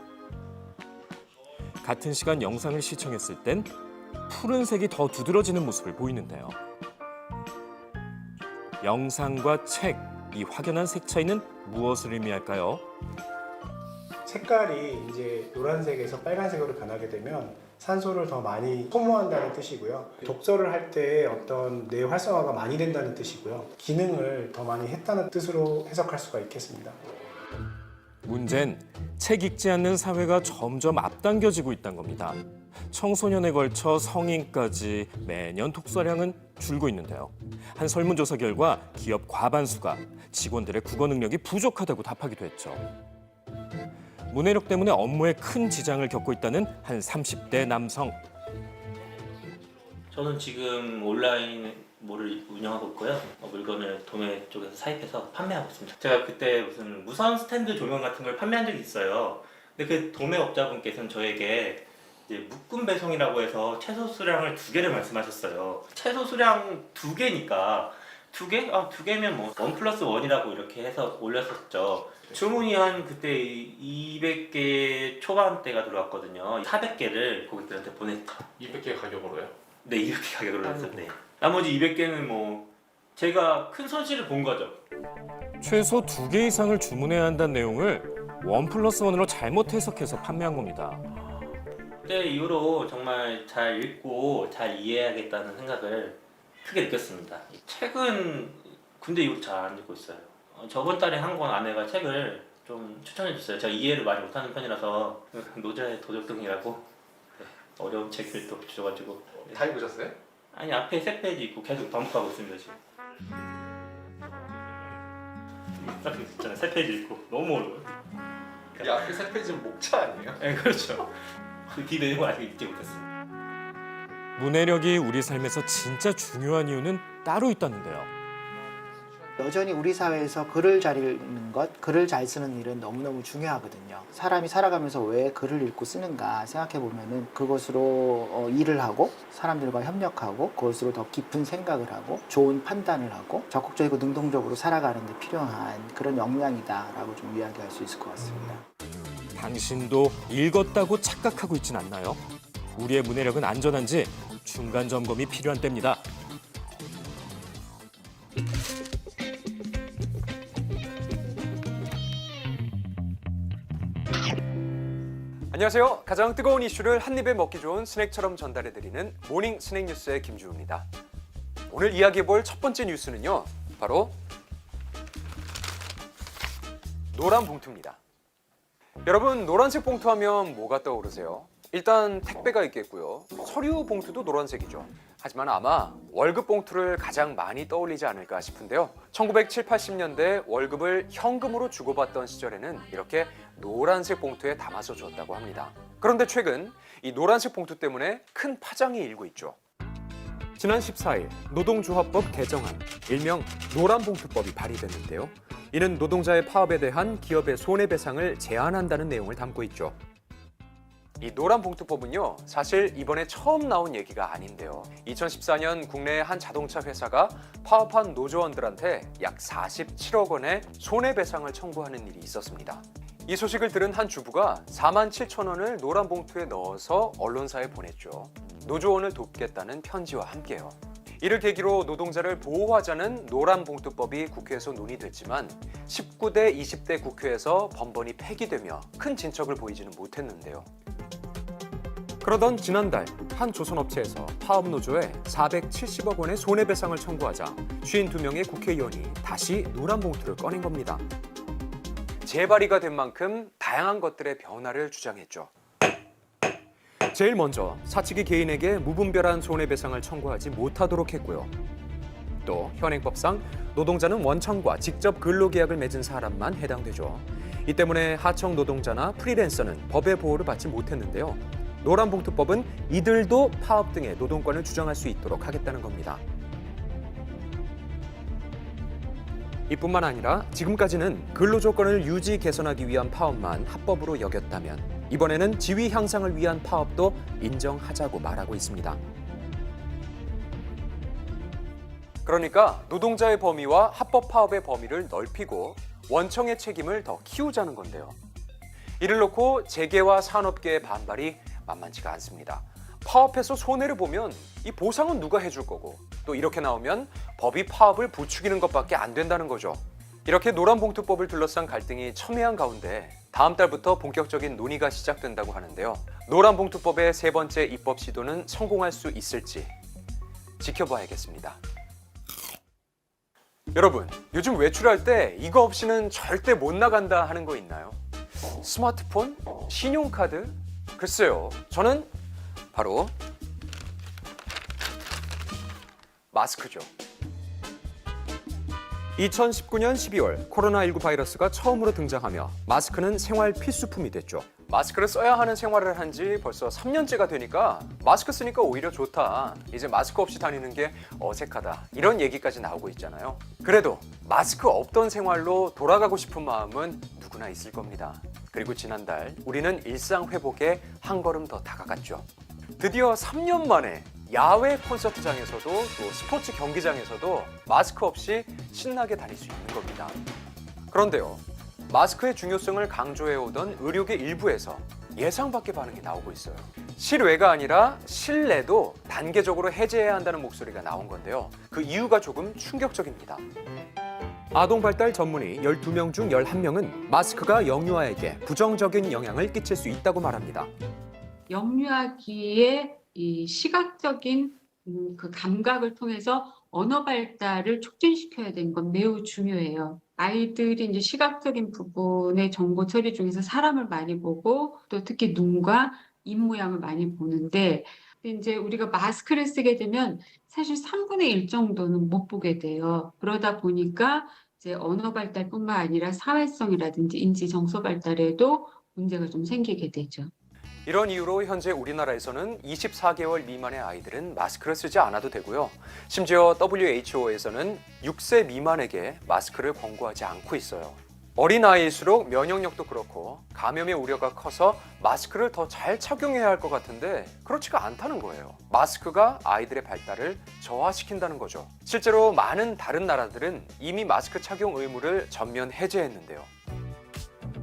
Speaker 13: 같은 시간 영상을 시청했을 땐 푸른색이 더 두드러지는 모습을 보이는데요. 영상과 책, 이 확연한 색 차이는 무엇을 의미할까요?
Speaker 12: 색깔이 이제 노란색에서 빨간색으로 변하게 되면 산소를 더 많이 소모한다는 뜻이고요. 독서를 할 때 어떤 뇌 활성화가 많이 된다는 뜻이고요. 기능을 더 많이 했다는 뜻으로 해석할 수가 있겠습니다.
Speaker 13: 문제는 책 읽지 않는 사회가 점점 앞당겨지고 있다는 겁니다. 청소년에 걸쳐 성인까지 매년 독서량은 줄고 있는데요. 한 설문조사 결과 기업 과반수가 직원들의 국어 능력이 부족하다고 답하기도 했죠. 문해력 때문에 업무에 큰 지장을 겪고 있다는 한 30대 남성.
Speaker 26: 저는 지금 온라인 몰을 운영하고 있고요. 물건을 도매 쪽에서 사입해서 판매하고 있습니다. 제가 그때 무슨 무선 스탠드 조명 같은 걸 판매한 적이 있어요. 근데 그 도매업자분께서는 저에게 이제 묶음 배송이라고 해서 채소 수량을 2개를 말씀하셨어요. 채소 수량 2개니까 2개? 아, 2개면 뭐 1+1이라고 이렇게 해서 올렸었죠. 주문이 한 그때 200개 초반대가 들어왔거든요. 400개를 고객들한테 보냈죠.
Speaker 1: 200개 가격으로요?
Speaker 26: 네, 200개 가격으로 했어요. 네. 나머지 200개는 뭐 제가 큰 손실을 본 거죠.
Speaker 13: 최소 2개 이상을 주문해야 한다는 내용을 1+1으로 잘못 해석해서 판매한 겁니다.
Speaker 26: 그때 이후로 정말 잘 읽고 잘 이해해야겠다는 생각을 크게 느꼈습니다. 책은 군대 이후로 잘 안 읽고 있어요. 저번 달에 한 권 아내가 책을 좀 추천해 줬어요. 제가 이해를 많이 못하는 편이라서 노자의 도적등이라고 어려운 책을 또 주셔가지고.
Speaker 1: 다 읽으셨어요?
Speaker 26: 아니, 앞에 3페이지 있고 계속 반복하고 있습니다 지금. 딱 있잖아요. 3페이지 있고 너무 어려워요.
Speaker 1: 이 앞에 3페이지는 목차 아니에요?
Speaker 26: 네, 그렇죠. 그 뒤 내용을 아직 읽지 못했어요.
Speaker 13: 문해력이 우리 삶에서 진짜 중요한 이유는 따로 있다는데요.
Speaker 7: 여전히 우리 사회에서 글을 잘 읽는 것, 글을 잘 쓰는 일은 너무너무 중요하거든요. 사람이 살아가면서 왜 글을 읽고 쓰는가 생각해 보면은 그것으로 일을 하고 사람들과 협력하고 그것으로 더 깊은 생각을 하고 좋은 판단을 하고 적극적이고 능동적으로 살아가는 데 필요한 그런 역량이다라고 좀 이야기할 수 있을 것 같습니다.
Speaker 13: 당신도 읽었다고 착각하고 있진 않나요? 우리의 문해력은 안전한지 중간 점검이 필요한 때입니다.
Speaker 2: 안녕하세요. 가장 뜨거운 이슈를 한입에 먹기 좋은 스낵처럼 전달해드리는 모닝 스낵 뉴스의 김주우입니다. 오늘 이야기해볼 첫 번째 뉴스는요. 바로 노란 봉투입니다. 여러분, 노란색 봉투 하면 뭐가 떠오르세요? 일단 택배가 있겠고요. 서류 봉투도 노란색이죠. 하지만 아마 월급 봉투를 가장 많이 떠올리지 않을까 싶은데요. 1970, 80년대 월급을 현금으로 주고받던 시절에는 이렇게 노란색 봉투에 담아서 줬다고 합니다. 그런데 최근 이 노란색 봉투 때문에 큰 파장이 일고 있죠. 지난 14일 노동조합법 개정안, 일명 노란봉투법이 발의됐는데요. 이는 노동자의 파업에 대한 기업의 손해배상을 제한한다는 내용을 담고 있죠. 이 노란봉투법은요, 사실 이번에 처음 나온 얘기가 아닌데요. 2014년 국내의 한 자동차 회사가 파업한 노조원들한테 약 47억 원의 손해배상을 청구하는 일이 있었습니다. 이 소식을 들은 한 주부가 47,000원을 노란봉투에 넣어서 언론사에 보냈죠. 노조원을 돕겠다는 편지와 함께요. 이를 계기로 노동자를 보호하자는 노란봉투법이 국회에서 논의됐지만 19대, 20대 국회에서 번번이 폐기되며 큰 진척을 보이지는 못했는데요. 그러던 지난달 한 조선업체에서 파업노조에 470억 원의 손해배상을 청구하자 52명의 국회의원이 다시 노란봉투를 꺼낸 겁니다. 재발의가 된 만큼 다양한 것들의 변화를 주장했죠. 제일 먼저 사측이 개인에게 무분별한 손해배상을 청구하지 못하도록 했고요. 또 현행법상 노동자는 원청과 직접 근로계약을 맺은 사람만 해당되죠. 이 때문에 하청 노동자나 프리랜서는 법의 보호를 받지 못했는데요. 노란봉투법은 이들도 파업 등의 노동권을 주장할 수 있도록 하겠다는 겁니다. 이뿐만 아니라 지금까지는 근로조건을 유지 개선하기 위한 파업만 합법으로 여겼다면 이번에는 지위 향상을 위한 파업도 인정하자고 말하고 있습니다. 그러니까 노동자의 범위와 합법 파업의 범위를 넓히고 원청의 책임을 더 키우자는 건데요. 이를 놓고 재계와 산업계의 반발이 만만치가 않습니다. 파업해서 손해를 보면 이 보상은 누가 해줄 거고 또 이렇게 나오면 법이 파업을 부추기는 것밖에 안 된다는 거죠. 이렇게 노란봉투법을 둘러싼 갈등이 첨예한 가운데 다음 달부터 본격적인 논의가 시작된다고 하는데요. 노란봉투법의 세 번째 입법 시도는 성공할 수 있을지 지켜봐야겠습니다. 여러분, 요즘 외출할 때 이거 없이는 절대 못 나간다 하는 거 있나요? 스마트폰? 신용카드? 글쎄요, 저는 바로 마스크죠. 2019년 12월 코로나19 바이러스가 처음으로 등장하며 마스크는 생활 필수품이 됐죠. 마스크를 써야 하는 생활을 한 지 벌써 3년째가 되니까 마스크 쓰니까 오히려 좋다. 이제 마스크 없이 다니는 게 어색하다. 이런 얘기까지 나오고 있잖아요. 그래도 마스크 없던 생활로 돌아가고 싶은 마음은 누구나 있을 겁니다. 그리고 지난달 우리는 일상 회복에 한 걸음 더 다가갔죠. 드디어 3년 만에 야외 콘서트장에서도 또 스포츠 경기장에서도 마스크 없이 신나게 다닐 수 있는 겁니다. 그런데요, 마스크의 중요성을 강조해오던 의료계 일부에서 예상 밖의 반응이 나오고 있어요. 실외가 아니라 실내도 단계적으로 해제해야 한다는 목소리가 나온 건데요. 그 이유가 조금 충격적입니다. 아동발달 전문의 12명 중 11명은 마스크가 영유아에게 부정적인 영향을 끼칠 수 있다고 말합니다.
Speaker 4: 영유아기의 이 시각적인 그 감각을 통해서 언어 발달을 촉진시켜야 되는 건 매우 중요해요. 아이들이 이제 시각적인 부분의 정보 처리 중에서 사람을 많이 보고 또 특히 눈과 입 모양을 많이 보는데 이제 우리가 마스크를 쓰게 되면 사실 3분의 1 정도는 못 보게 돼요. 그러다 보니까 이제 언어 발달뿐만 아니라 사회성이라든지 인지 정서 발달에도 문제가 좀 생기게 되죠.
Speaker 2: 이런 이유로 현재 우리나라에서는 24개월 미만의 아이들은 마스크를 쓰지 않아도 되고요. 심지어 WHO에서는 6세 미만에게 마스크를 권고하지 않고 있어요. 어린 아이일수록 면역력도 그렇고 감염의 우려가 커서 마스크를 더 잘 착용해야 할 것 같은데 그렇지가 않다는 거예요. 마스크가 아이들의 발달을 저하시킨다는 거죠. 실제로 많은 다른 나라들은 이미 마스크 착용 의무를 전면 해제했는데요.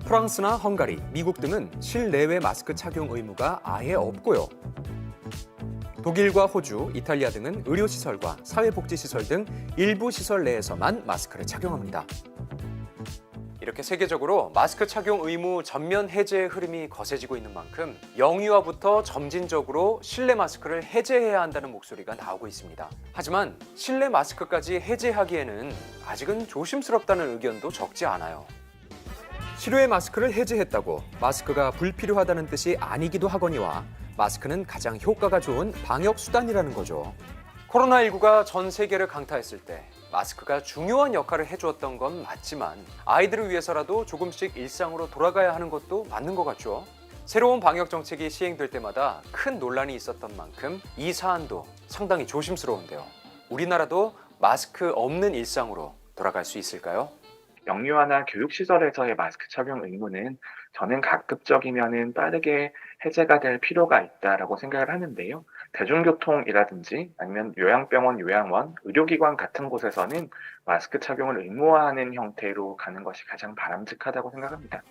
Speaker 2: 프랑스나 헝가리, 미국 등은 실내외 마스크 착용 의무가 아예 없고요. 독일과 호주, 이탈리아 등은 의료시설과 사회복지시설 등 일부 시설 내에서만 마스크를 착용합니다. 이렇게 세계적으로 마스크 착용 의무 전면 해제의 흐름이 거세지고 있는 만큼 영유아부터 점진적으로 실내 마스크를 해제해야 한다는 목소리가 나오고 있습니다. 하지만 실내 마스크까지 해제하기에는 아직은 조심스럽다는 의견도 적지 않아요. 실외 마스크를 해제했다고 마스크가 불필요하다는 뜻이 아니기도 하거니와 마스크는 가장 효과가 좋은 방역 수단이라는 거죠. 코로나19가 전 세계를 강타했을 때 마스크가 중요한 역할을 해주었던 건 맞지만 아이들을 위해서라도 조금씩 일상으로 돌아가야 하는 것도 맞는 것 같죠. 새로운 방역 정책이 시행될 때마다 큰 논란이 있었던 만큼 이 사안도 상당히 조심스러운데요. 우리나라도 마스크 없는 일상으로 돌아갈 수 있을까요?
Speaker 9: 영유아나 교육시설에서의 마스크 착용 의무는 저는 가급적이면은 빠르게 해제가 될 필요가 있다라고 생각을 하는데요. 대중교통이라든지 아니면 요양병원, 요양원, 의료기관 같은 곳에서는 마스크 착용을 의무화하는 형태로 가는 것이 가장 바람직하다고 생각합니다.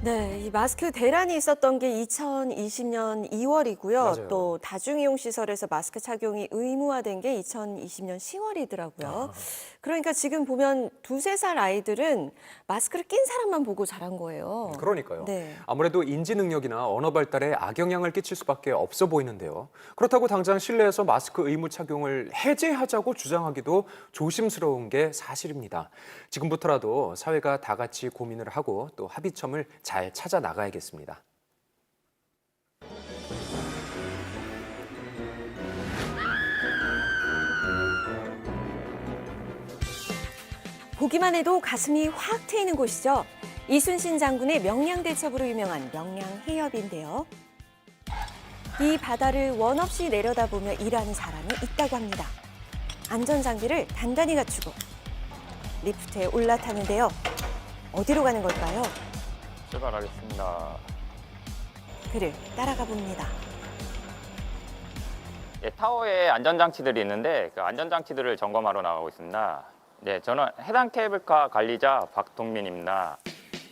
Speaker 3: 네, 이 마스크 대란이 있었던 게 2020년 2월이고요.
Speaker 2: 맞아요.
Speaker 3: 또 다중이용 시설에서 마스크 착용이 의무화된 게 2020년 10월이더라고요. 그러니까 지금 보면 2~3살 아이들은 마스크를 낀 사람만 보고 자란 거예요.
Speaker 2: 그러니까요.
Speaker 3: 네.
Speaker 2: 아무래도 인지 능력이나 언어 발달에 악영향을 끼칠 수밖에 없어 보이는데요. 그렇다고 당장 실내에서 마스크 의무 착용을 해제하자고 주장하기도 조심스러운 게 사실입니다. 지금부터라도 사회가 다 같이 고민을 하고 또 합의점을 잘 찾아 나가야겠습니다.
Speaker 3: 보기만 해도 가슴이 확 트이는 곳이죠. 이순신 장군의 명량대첩으로 유명한 명량해협인데요. 이 바다를 원 없이 내려다보며 일하는 사람이 있다고 합니다. 안전장비를 단단히 갖추고 리프트에 올라타는데요. 어디로 가는 걸까요?
Speaker 14: 출발하겠습니다.
Speaker 3: 그를 따라가 봅니다.
Speaker 14: 예, 타워에 안전장치들이 있는데 그 안전장치들을 점검하러 나가고 있습니다. 네, 저는 해당 케이블카 관리자 박동민입니다.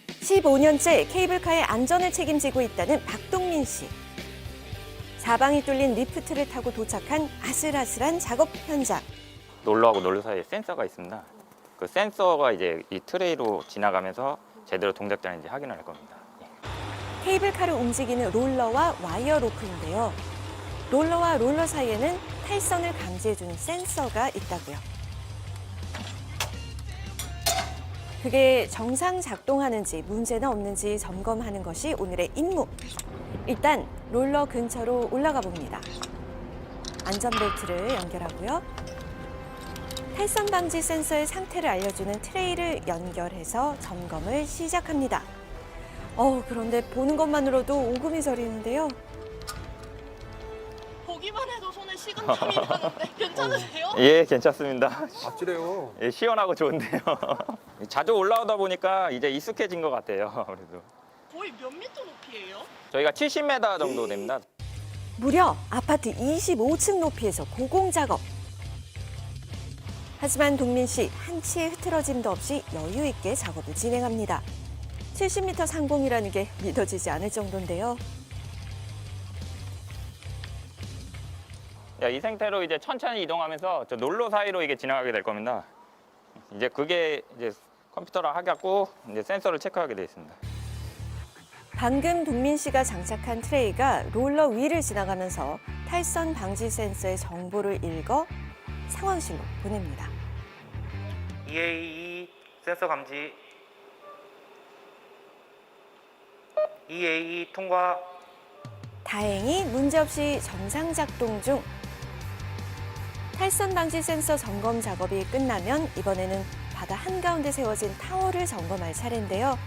Speaker 3: 15년째 케이블카의 안전을 책임지고 있다는 박동민 씨. 사방이 뚫린 리프트를 타고 도착한 아슬아슬한 작업 현장.
Speaker 14: 롤러하고 롤러 사이에 센서가 있습니다. 그 센서가 이제 이 트레이로 지나가면서 제대로 동작되는지 확인을 할 겁니다.
Speaker 3: 케이블카를 움직이는 롤러와 와이어 로프인데요. 롤러와 롤러 사이에는 탈선을 감지해주는 센서가 있다고요. 그게 정상 작동하는지 문제는 없는지 점검하는 것이 오늘의 임무. 일단 롤러 근처로 올라가 봅니다. 안전벨트를 연결하고요. 탈선 방지 센서의 상태를 알려주는 트레이를 연결해서 점검을 시작합니다. 그런데 보는 것만으로도 오금이 저리는데요.
Speaker 17: 보기만 해도 손에 식은땀이 나는데 괜찮으세요?
Speaker 14: 예, 괜찮습니다.
Speaker 2: 아찔해요.
Speaker 14: 예, 시원하고 좋은데요. 자주 올라오다 보니까 이제 익숙해진 것 같아요. 그래도
Speaker 17: 거의 몇 미터 높이예요?
Speaker 14: 저희가 70m 정도 됩니다.
Speaker 3: 무려 아파트 25층 높이에서 고공작업. 하지만 동민 씨 한치의 흐트러짐도 없이 여유 있게 작업을 진행합니다. 70m 상공이라는 게 믿어지지 않을 정도인데요.
Speaker 14: 이 상태로 이제 천천히 이동하면서 저 롤러 사이로 이게 지나가게 될 겁니다. 이제 그게 이제 컴퓨터랑 하겠고 이제 센서를 체크하게 되어 있습니다.
Speaker 3: 방금 동민 씨가 장착한 트레이가 롤러 위를 지나가면서 탈선 방지 센서의 정보를 읽어 상황실로 보냅니다.
Speaker 14: EAE 센서 감지. EAE 통과.
Speaker 3: 다행히 문제없이 정상 작동 중. 탈선 방지 센서 점검 작업이 끝나면 이번에는 바다 한가운데 세워진 타워를 점검할 차례인데요.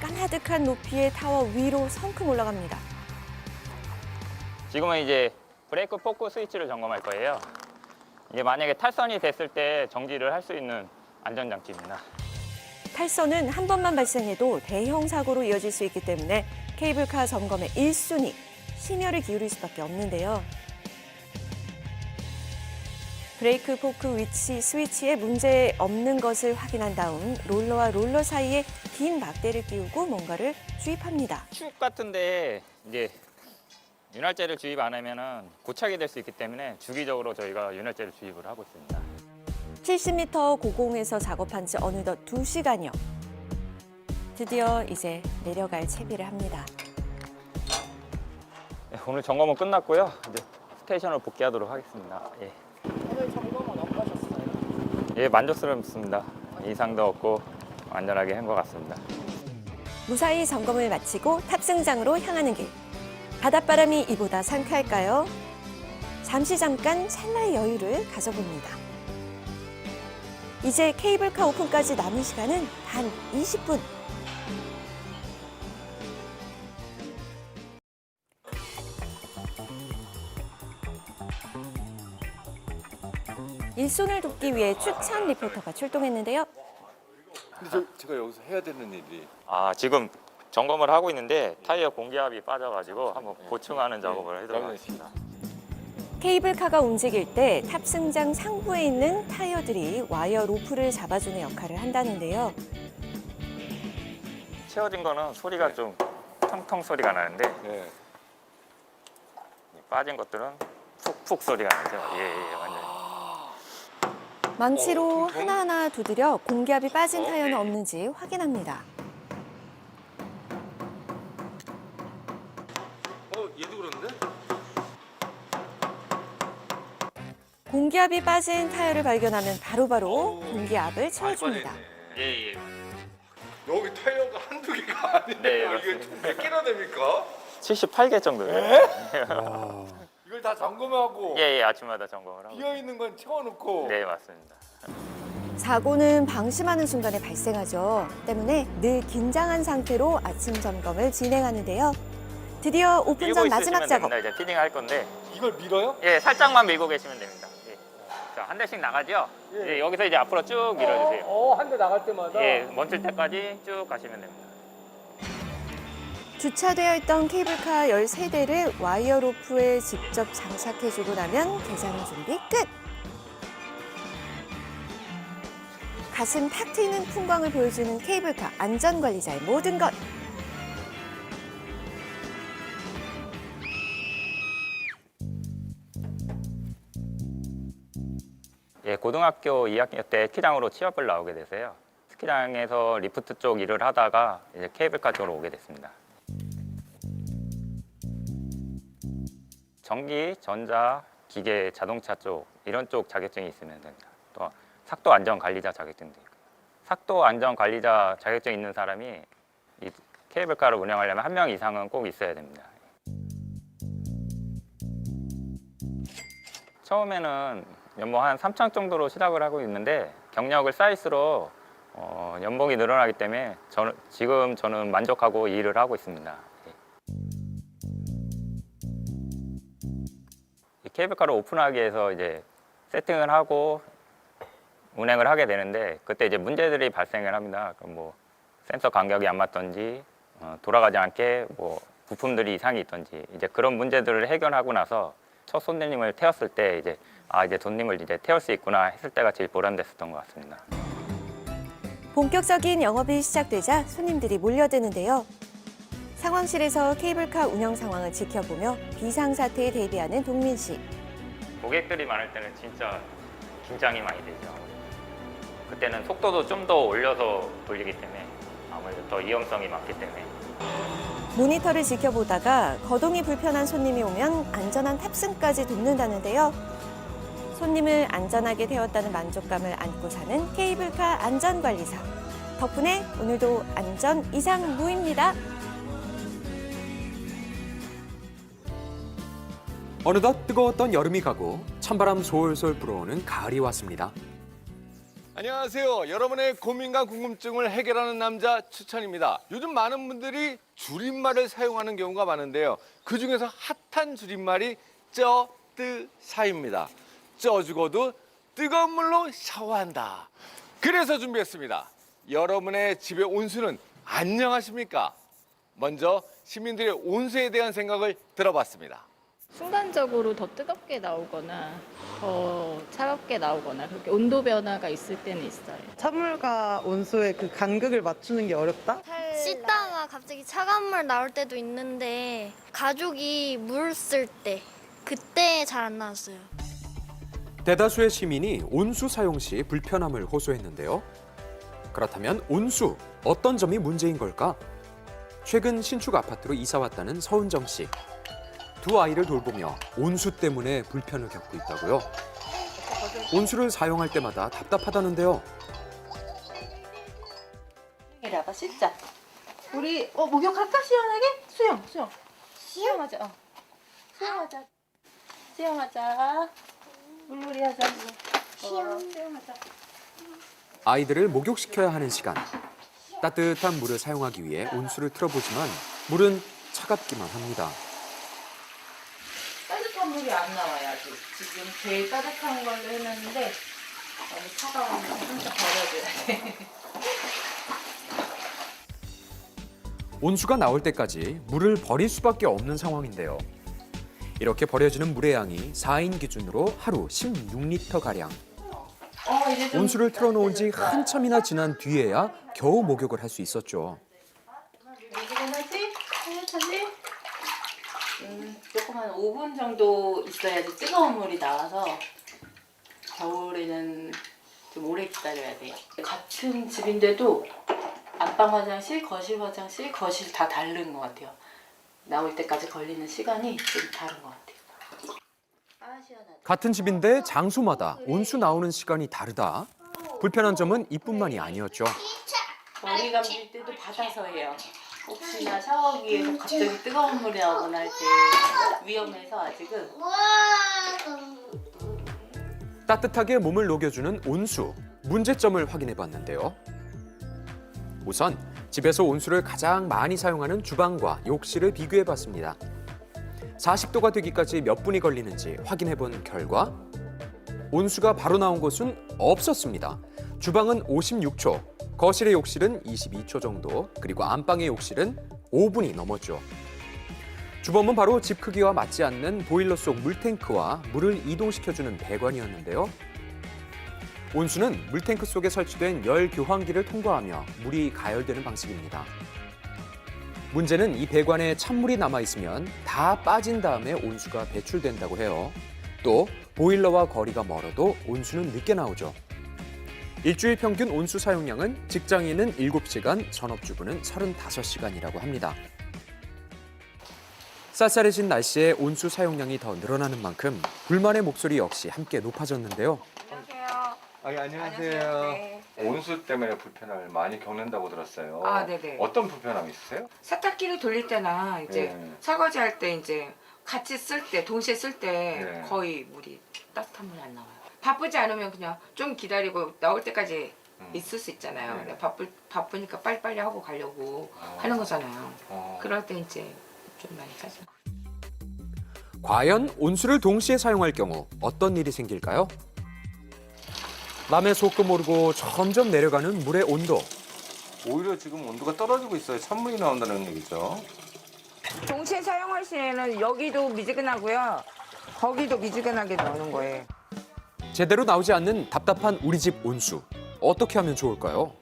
Speaker 3: 까마득한 높이의 타워 위로 성큼 올라갑니다.
Speaker 14: 지금은 이제 브레이크 포크 스위치를 점검할 거예요. 이게 만약에 탈선이 됐을 때 정지를 할 수 있는 안전장치입니다.
Speaker 3: 탈선은 한 번만 발생해도 대형 사고로 이어질 수 있기 때문에 케이블카 점검의 1순위, 심혈을 기울일 수밖에 없는데요. 브레이크 포크 위치 스위치에 문제 없는 것을 확인한 다음 롤러와 롤러 사이에 긴 막대를 끼우고 뭔가를 주입합니다.
Speaker 14: 축 같은데 이제 윤활제를 주입 안 하면은 고착이 될 수 있기 때문에 주기적으로 저희가 윤활제를 주입을 하고 있습니다.
Speaker 3: 70m 고공에서 작업한 지 어느덧 2시간여. 드디어 이제 내려갈 채비를 합니다.
Speaker 14: 네, 오늘 점검은 끝났고요. 이제 스테이션으로 복귀하도록 하겠습니다. 예.
Speaker 5: 오늘 점검은 어떠셨어요?
Speaker 14: 예, 만족스럽습니다. 이상도 없고 안전하게 한 것 같습니다.
Speaker 3: 무사히 점검을 마치고 탑승장으로 향하는 길. 바닷바람이 이보다 상쾌할까요? 잠깐 찰나의 여유를 가져봅니다. 이제 케이블카 오픈까지 남은 시간은 단 20분. 일손을 돕기 위해 추천 리포터가 출동했는데요.
Speaker 24: 근데 제가 여기서 해야 되는 일이
Speaker 14: 아, 지금 점검을 하고 있는데 타이어 공기압이 빠져가지고 한번 보충하는 작업을 해도록 하겠습니다.
Speaker 3: 케이블카가 움직일 때 탑승장 상부에 있는 타이어들이 와이어 로프를 잡아주는 역할을 한다는데요.
Speaker 14: 채워진 거는 소리가 좀 텅텅 소리가 나는데 빠진 것들은 푹푹 소리가 나죠. 예, 완전히.
Speaker 3: 망치로 하나하나 두드려 공기압이 빠진 타이어는 없는지 확인합니다.
Speaker 24: 얘도 그런데?
Speaker 3: 공기압이 빠진 타이어를 발견하면 바로바로 공기압을 채워줍니다.
Speaker 14: 예.
Speaker 24: 여기 타이어가 한두 개가 아니에요.
Speaker 14: 네,
Speaker 24: 이게 몇 개나 됩니까?
Speaker 14: 78개 정도예요.
Speaker 24: 이걸 다 점검하고
Speaker 14: 예, 아침마다 점검을 하고.
Speaker 24: 비어 있는 건 채워놓고.
Speaker 14: 네, 맞습니다.
Speaker 3: 사고는 방심하는 순간에 발생하죠. 때문에 늘 긴장한 상태로 아침 점검을 진행하는데요. 드디어 오픈 전 마지막 작업.
Speaker 14: 됩니다. 이제 피딩 할 건데.
Speaker 24: 이걸 밀어요?
Speaker 14: 예, 살짝만 밀고 계시면 됩니다. 예. 자, 한 대씩 나가죠? 예, 여기서 이제 앞으로 쭉 밀어주세요.
Speaker 24: 한 대 나갈 때마다?
Speaker 14: 예, 멈출 때까지 쭉 가시면 됩니다.
Speaker 3: 주차되어 있던 케이블카 13대를 와이어 로프에 직접 장착해주고 나면 개장 준비 끝! 가슴 탁 트이는 풍광을 보여주는 케이블카 안전관리자의 모든 것!
Speaker 14: 예, 고등학교 2학년 때 스키장으로 취업을 나오게 돼서요. 스키장에서 리프트 쪽 일을 하다가 이제 케이블카 쪽으로 오게 됐습니다. 전기, 전자, 기계, 자동차 쪽 이런 쪽 자격증이 있으면 됩니다. 또 sak도 안전관리자 자격증도 있고요. sak도 안전관리자 자격증 있는 사람이 이 케이블카를 운영하려면 1명 이상은 꼭 있어야 됩니다. 처음에는 연봉 한 3천 정도로 시작을 하고 있는데 경력을 쌓일수록 연봉이 늘어나기 때문에 지금 저는 만족하고 일을 하고 있습니다. 이 케이블카를 오픈하기 위해서 이제 세팅을 하고 운행을 하게 되는데 그때 이제 문제들이 발생을 합니다. 뭐 센서 간격이 안 맞던지 돌아가지 않게 뭐 부품들이 이상이 있던지 이제 그런 문제들을 해결하고 나서 첫 손님을 태웠을 때 이제 이제 손님을 이제 태울 수 있구나 했을 때가 제일 보람됐었던 것 같습니다.
Speaker 3: 본격적인 영업이 시작되자 손님들이 몰려드는데요. 상황실에서 케이블카 운영 상황을 지켜보며 비상사태에 대비하는 동민 씨.
Speaker 14: 고객들이 많을 때는 진짜 긴장이 많이 되죠. 그때는 속도도 좀 더 올려서 돌리기 때문에 아무래도 더 위험성이 많기 때문에.
Speaker 3: 모니터를 지켜보다가 거동이 불편한 손님이 오면 안전한 탑승까지 돕는다는데요. 손님을 안전하게 태웠다는 만족감을 안고 사는 케이블카 안전관리사. 덕분에 오늘도 안전 이상 무입니다.
Speaker 2: 어느덧 뜨거웠던 여름이 가고 찬바람 솔솔 불어오는 가을이 왔습니다.
Speaker 24: 안녕하세요. 여러분의 고민과 궁금증을 해결하는 남자 추천입니다. 요즘 많은 분들이 줄임말을 사용하는 경우가 많은데요. 그중에서 핫한 줄임말이 쪄뜨샤입니다. 쪄 죽어도 뜨거운 물로 샤워한다. 그래서 준비했습니다. 여러분의 집의 온수는 안녕하십니까? 먼저 시민들의 온수에 대한 생각을 들어봤습니다.
Speaker 10: 순간적으로 더 뜨겁게 나오거나 더 차갑게 나오거나 그렇게 온도 변화가 있을 때는 있어요.
Speaker 17: 찬물과 온수의 그 간극을 맞추는 게 어렵다?
Speaker 15: 씻다가 갑자기 차가운 물 나올 때도 있는데 가족이 물 쓸 때 그때 잘 안 나왔어요.
Speaker 2: 대다수의 시민이 온수 사용 시 불편함을 호소했는데요. 그렇다면 온수, 어떤 점이 문제인 걸까? 최근 신축 아파트로 이사 왔다는 서은정 씨. 두 아이를 돌보며 온수 때문에 불편을 겪고 있다고요. 온수를 사용할 때마다 답답하다는데요.
Speaker 10: 이리 와봐, 씻자. 우리 목욕할까? 시원하게? 수영하자. 수영하자. 물놀이 하자. 수영하자.
Speaker 2: 아이들을 목욕시켜야 하는 시간. 따뜻한 물을 사용하기 위해 온수를 틀어보지만 물은 차갑기만 합니다.
Speaker 10: 따뜻한 물이 안 나와요, 아직. 지금 제일 따뜻한 걸로 해놨는데 너무 차가우면 한참 버려줘야 돼.
Speaker 2: 온수가 나올 때까지 물을 버릴 수밖에 없는 상황인데요. 이렇게 버려지는 물의 양이 4인 기준으로 하루 16리터가량. 온수를 틀어놓은 지 한참이나 지난 뒤에야 겨우 목욕을 할 수 있었죠.
Speaker 10: 미지근하지? 따뜻하지? 조금 한 5분 정도 있어야지 뜨거운 물이 나와서 겨울에는 좀 오래 기다려야 돼요. 같은 집인데도 안방 화장실, 거실 화장실, 거실 다 다른 것 같아요. 나올 때까지 걸리는 시간이 좀 다른 것 같아요.
Speaker 2: 같은 집인데 장소마다 온수 나오는 시간이 다르다. 불편한 점은 이뿐만이 아니었죠.
Speaker 10: 머리 감길 때도 받아서 해요. 혹시나 샤워기에서 갑자기 뜨거운 물이 나오거나 할 때 위험해서 아직은.
Speaker 2: 따뜻하게 몸을 녹여주는 온수. 문제점을 확인해 봤는데요. 우선 집에서 온수를 가장 많이 사용하는 주방과 욕실을 비교해 봤습니다. 40도가 되기까지 몇 분이 걸리는지 확인해 본 결과 온수가 바로 나온 곳은 없었습니다. 주방은 56초, 거실의 욕실은 22초 정도, 그리고 안방의 욕실은 5분이 넘었죠. 주범은 바로 집 크기와 맞지 않는 보일러 속 물탱크와 물을 이동시켜주는 배관이었는데요. 온수는 물탱크 속에 설치된 열 교환기를 통과하며 물이 가열되는 방식입니다. 문제는 이 배관에 찬물이 남아있으면 다 빠진 다음에 온수가 배출된다고 해요. 또 보일러와 거리가 멀어도 온수는 늦게 나오죠. 일주일 평균 온수 사용량은 직장인은 7시간, 전업주부는 35시간이라고 합니다. 쌀쌀해진 날씨에 온수 사용량이 더 늘어나는 만큼 불만의 목소리 역시 함께 높아졌는데요.
Speaker 16: 안녕하세요.
Speaker 18: 네.
Speaker 16: 온수 때문에 불편함을 많이 겪는다고 들었어요.
Speaker 18: 네네.
Speaker 16: 어떤 불편함이 있으세요?
Speaker 18: 세탁기를 돌릴 때나 이제 설거지 할 때 이제 같이 쓸 때, 동시에 쓸 때 거의 물이 따뜻한 물이 안 나와요. 바쁘지 않으면 그냥 좀 기다리고 나올 때까지 있을 수 있잖아요. 근데 바쁘니까 빨리빨리 하고 가려고 하는 거잖아요. 그럴 때 이제 좀 많이 짜증.
Speaker 2: 과연 온수를 동시에 사용할 경우 어떤 일이 생길까요? 남의 속도 모르고 점점 내려가는 물의 온도.
Speaker 16: 오히려 지금 온도가 떨어지고 있어요. 찬물이 나온다는 얘기죠.
Speaker 18: 동시에 사용할 시에는 여기도 미지근하고요. 거기도 미지근하게 나오는 거예요.
Speaker 2: 제대로 나오지 않는 답답한 우리 집 온수. 어떻게 하면 좋을까요?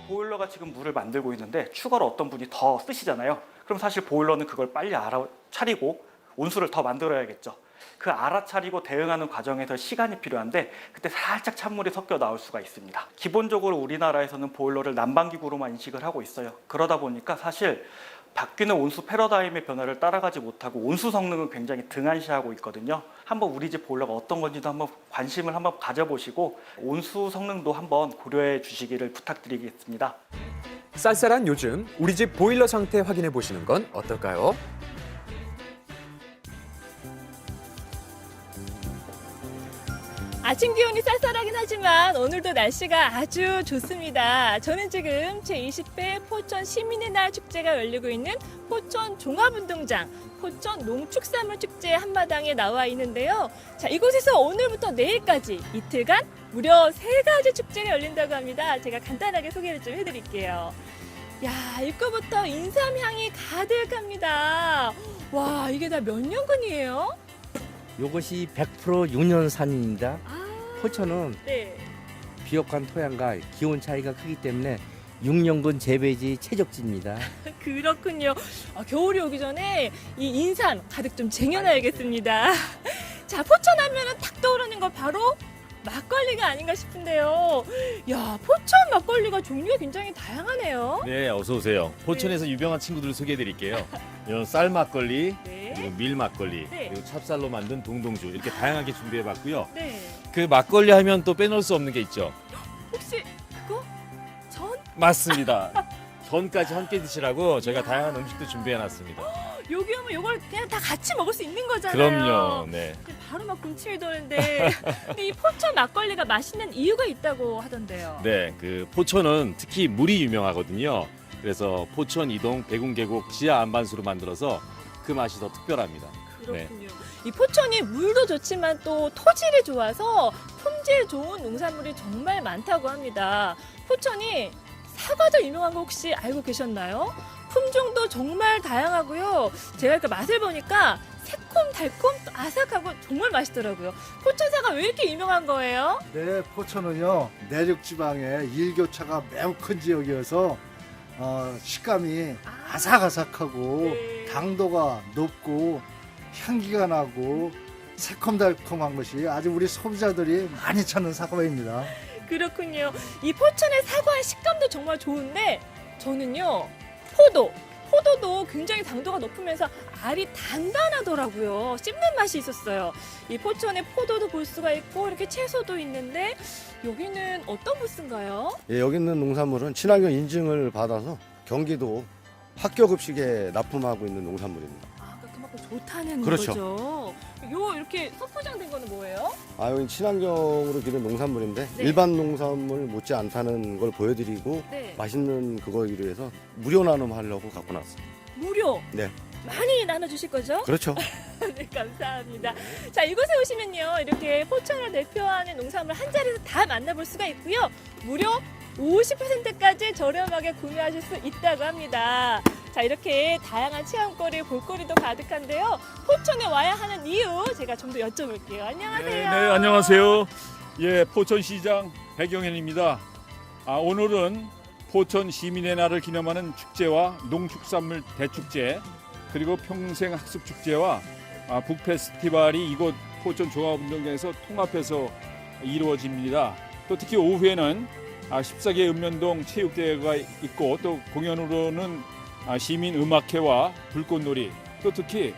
Speaker 19: 보일러가 지금 물을 만들고 있는데 추가로 어떤 분이 더 쓰시잖아요. 그럼 사실 보일러는 그걸 빨리 알아차리고 온수를 더 만들어야겠죠. 그 알아차리고 대응하는 과정에서 시간이 필요한데 그때 살짝 찬물이 섞여 나올 수가 있습니다. 기본적으로 우리나라에서는 보일러를 난방기구로만 인식을 하고 있어요. 그러다 보니까 사실 바뀌는 온수 패러다임의 변화를 따라가지 못하고 온수 성능은 굉장히 등한시하고 있거든요. 한번 우리 집 보일러가 어떤 건지도 한번 관심을 한번 가져보시고 온수 성능도 한번 고려해 주시기를 부탁드리겠습니다.
Speaker 2: 쌀쌀한 요즘 우리 집 보일러 상태 확인해 보시는 건 어떨까요?
Speaker 6: 아침 기온이 쌀쌀하긴 하지만 오늘도 날씨가 아주 좋습니다. 저는 지금 제20회 포천 시민의 날 축제가 열리고 있는 포천 종합운동장 포천 농축산물 축제 한마당에 나와 있는데요. 자, 이곳에서 오늘부터 내일까지 이틀간 무려 3가지 축제가 열린다고 합니다. 제가 간단하게 소개를 좀 해드릴게요. 야, 입구부터 인삼향이 가득합니다. 와, 이게 다 몇 년근이에요?
Speaker 20: 이것이 100% 6년산입니다. 포천은
Speaker 6: 네.
Speaker 20: 비옥한 토양과 기온 차이가 크기 때문에 6년근 재배지 최적지입니다.
Speaker 6: 그렇군요. 겨울이 오기 전에 이 인삼 가득 좀 쟁여놔야겠습니다. 자, 포천 하면은 딱 떠오르는 거 바로 막걸리가 아닌가 싶은데요. 야, 포천 막걸리가 종류가 굉장히 다양하네요.
Speaker 21: 네, 어서 오세요. 포천에서 유명한 친구들을 소개해드릴게요. 쌀 막걸리, 그리고 밀 막걸리,
Speaker 6: 네.
Speaker 21: 그리고 찹쌀로 만든 동동주 이렇게 다양하게 준비해봤고요.
Speaker 6: 네.
Speaker 21: 그 막걸리 하면 또 빼놓을 수 없는 게 있죠.
Speaker 6: 혹시 그거 전?
Speaker 21: 맞습니다. 전까지 함께 드시라고 저희가 다양한 음식도 준비해놨습니다.
Speaker 6: 여기 오면 이걸 그냥 다 같이 먹을 수 있는 거잖아요.
Speaker 21: 그럼요. 네.
Speaker 6: 바로 막 군침이 도는데 근데 이 포천 막걸리가 맛있는 이유가 있다고 하던데요.
Speaker 21: 네, 그 포천은 특히 물이 유명하거든요. 그래서 포천 이동 백운계곡 지하 안반수로 만들어서 그 맛이 더 특별합니다. 네.
Speaker 6: 그렇군요. 이 포천이 물도 좋지만 또 토질이 좋아서 품질 좋은 농산물이 정말 많다고 합니다. 포천이 사과도 유명한 거 혹시 알고 계셨나요? 품종도 정말 다양하고요. 제가 그 맛을 보니까 새콤, 달콤, 또 아삭하고 정말 맛있더라고요. 포천 사과 왜 이렇게 유명한 거예요?
Speaker 22: 네, 포천은요 내륙 지방에 일교차가 매우 큰 지역이어서 식감이 아삭아삭하고 당도가 높고 향기가 나고 새콤달콤한 것이 아주 우리 소비자들이 많이 찾는 사과입니다.
Speaker 6: 그렇군요. 이 포천의 사과의 식감도 정말 좋은데 저는요 포도도 굉장히 당도가 높으면서 알이 단단하더라고요. 씹는 맛이 있었어요. 이 포천의 포도도 볼 수가 있고 이렇게 채소도 있는데 여기는 어떤 부스인가요?
Speaker 23: 예, 여기 있는 농산물은 친환경 인증을 받아서 경기도 학교급식에 납품하고 있는 농산물입니다.
Speaker 6: 그만큼 좋다는
Speaker 23: 그렇죠.
Speaker 6: 거죠. 요 이렇게 소포장된 거는 뭐예요?
Speaker 23: 여기 친환경으로 기른 농산물인데
Speaker 6: 네.
Speaker 23: 일반 농산물 못지 않다는 걸 보여드리고
Speaker 6: 네.
Speaker 23: 맛있는 그거이기로 해서 무료 나눔하려고 갖고 나왔어요.
Speaker 6: 무료
Speaker 23: 네,
Speaker 6: 많이 나눠주실 거죠?
Speaker 23: 그렇죠.
Speaker 6: 네, 감사합니다. 자, 이곳에 오시면요. 이렇게 포천을 대표하는 농산물 한 자리에서 다 만나볼 수가 있고요. 무려 50%까지 저렴하게 구매하실 수 있다고 합니다. 자, 이렇게 다양한 체험거리, 볼거리도 가득한데요. 포천에 와야 하는 이유 제가 좀 더 여쭤볼게요. 안녕하세요.
Speaker 25: 네, 안녕하세요. 예, 포천시장 백영현입니다. 오늘은 포천 시민의 날을 기념하는 축제와 농축산물 대축제 그리고 평생학습축제와 북페스티벌이 이곳 포천 종합운동장에서 통합해서 이루어집니다. 또 특히 오후에는 14개 읍면동 체육대회가 있고 또 공연으로는 시민음악회와 불꽃놀이 또 특히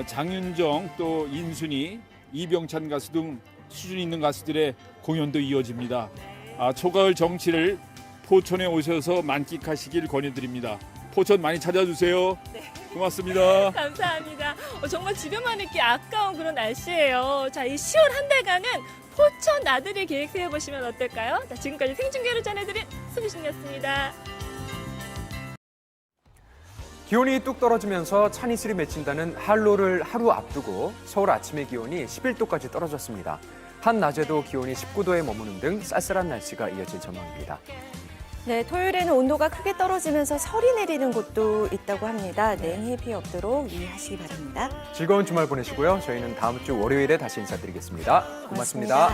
Speaker 25: 장윤정 또 인순이 이병찬 가수 등 수준 있는 가수들의 공연도 이어집니다. 초가을 정치를 포천에 오셔서 만끽하시길 권유드립니다. 포천 많이 찾아주세요.
Speaker 6: 네.
Speaker 25: 고맙습니다.
Speaker 6: 감사합니다. 정말 집에만 있기 아까운 그런 날씨예요. 자, 이 10월 한 달간은 포천 나들이 계획 세워보시면 어떨까요? 자, 지금까지 생중계를 전해드린 수미신이었습니다.
Speaker 2: 기온이 뚝 떨어지면서 찬 이슬이 맺힌다는 한로를 하루 앞두고 서울 아침의 기온이 11도까지 떨어졌습니다. 한낮에도 기온이 19도에 머무는 등 쌀쌀한 날씨가 이어질 전망입니다.
Speaker 3: 네, 토요일에는 온도가 크게 떨어지면서 설이 내리는 곳도 있다고 합니다. 냉해 피해 없도록 유의하시기 바랍니다.
Speaker 2: 즐거운 주말 보내시고요. 저희는 다음 주 월요일에 다시 인사드리겠습니다. 고맙습니다.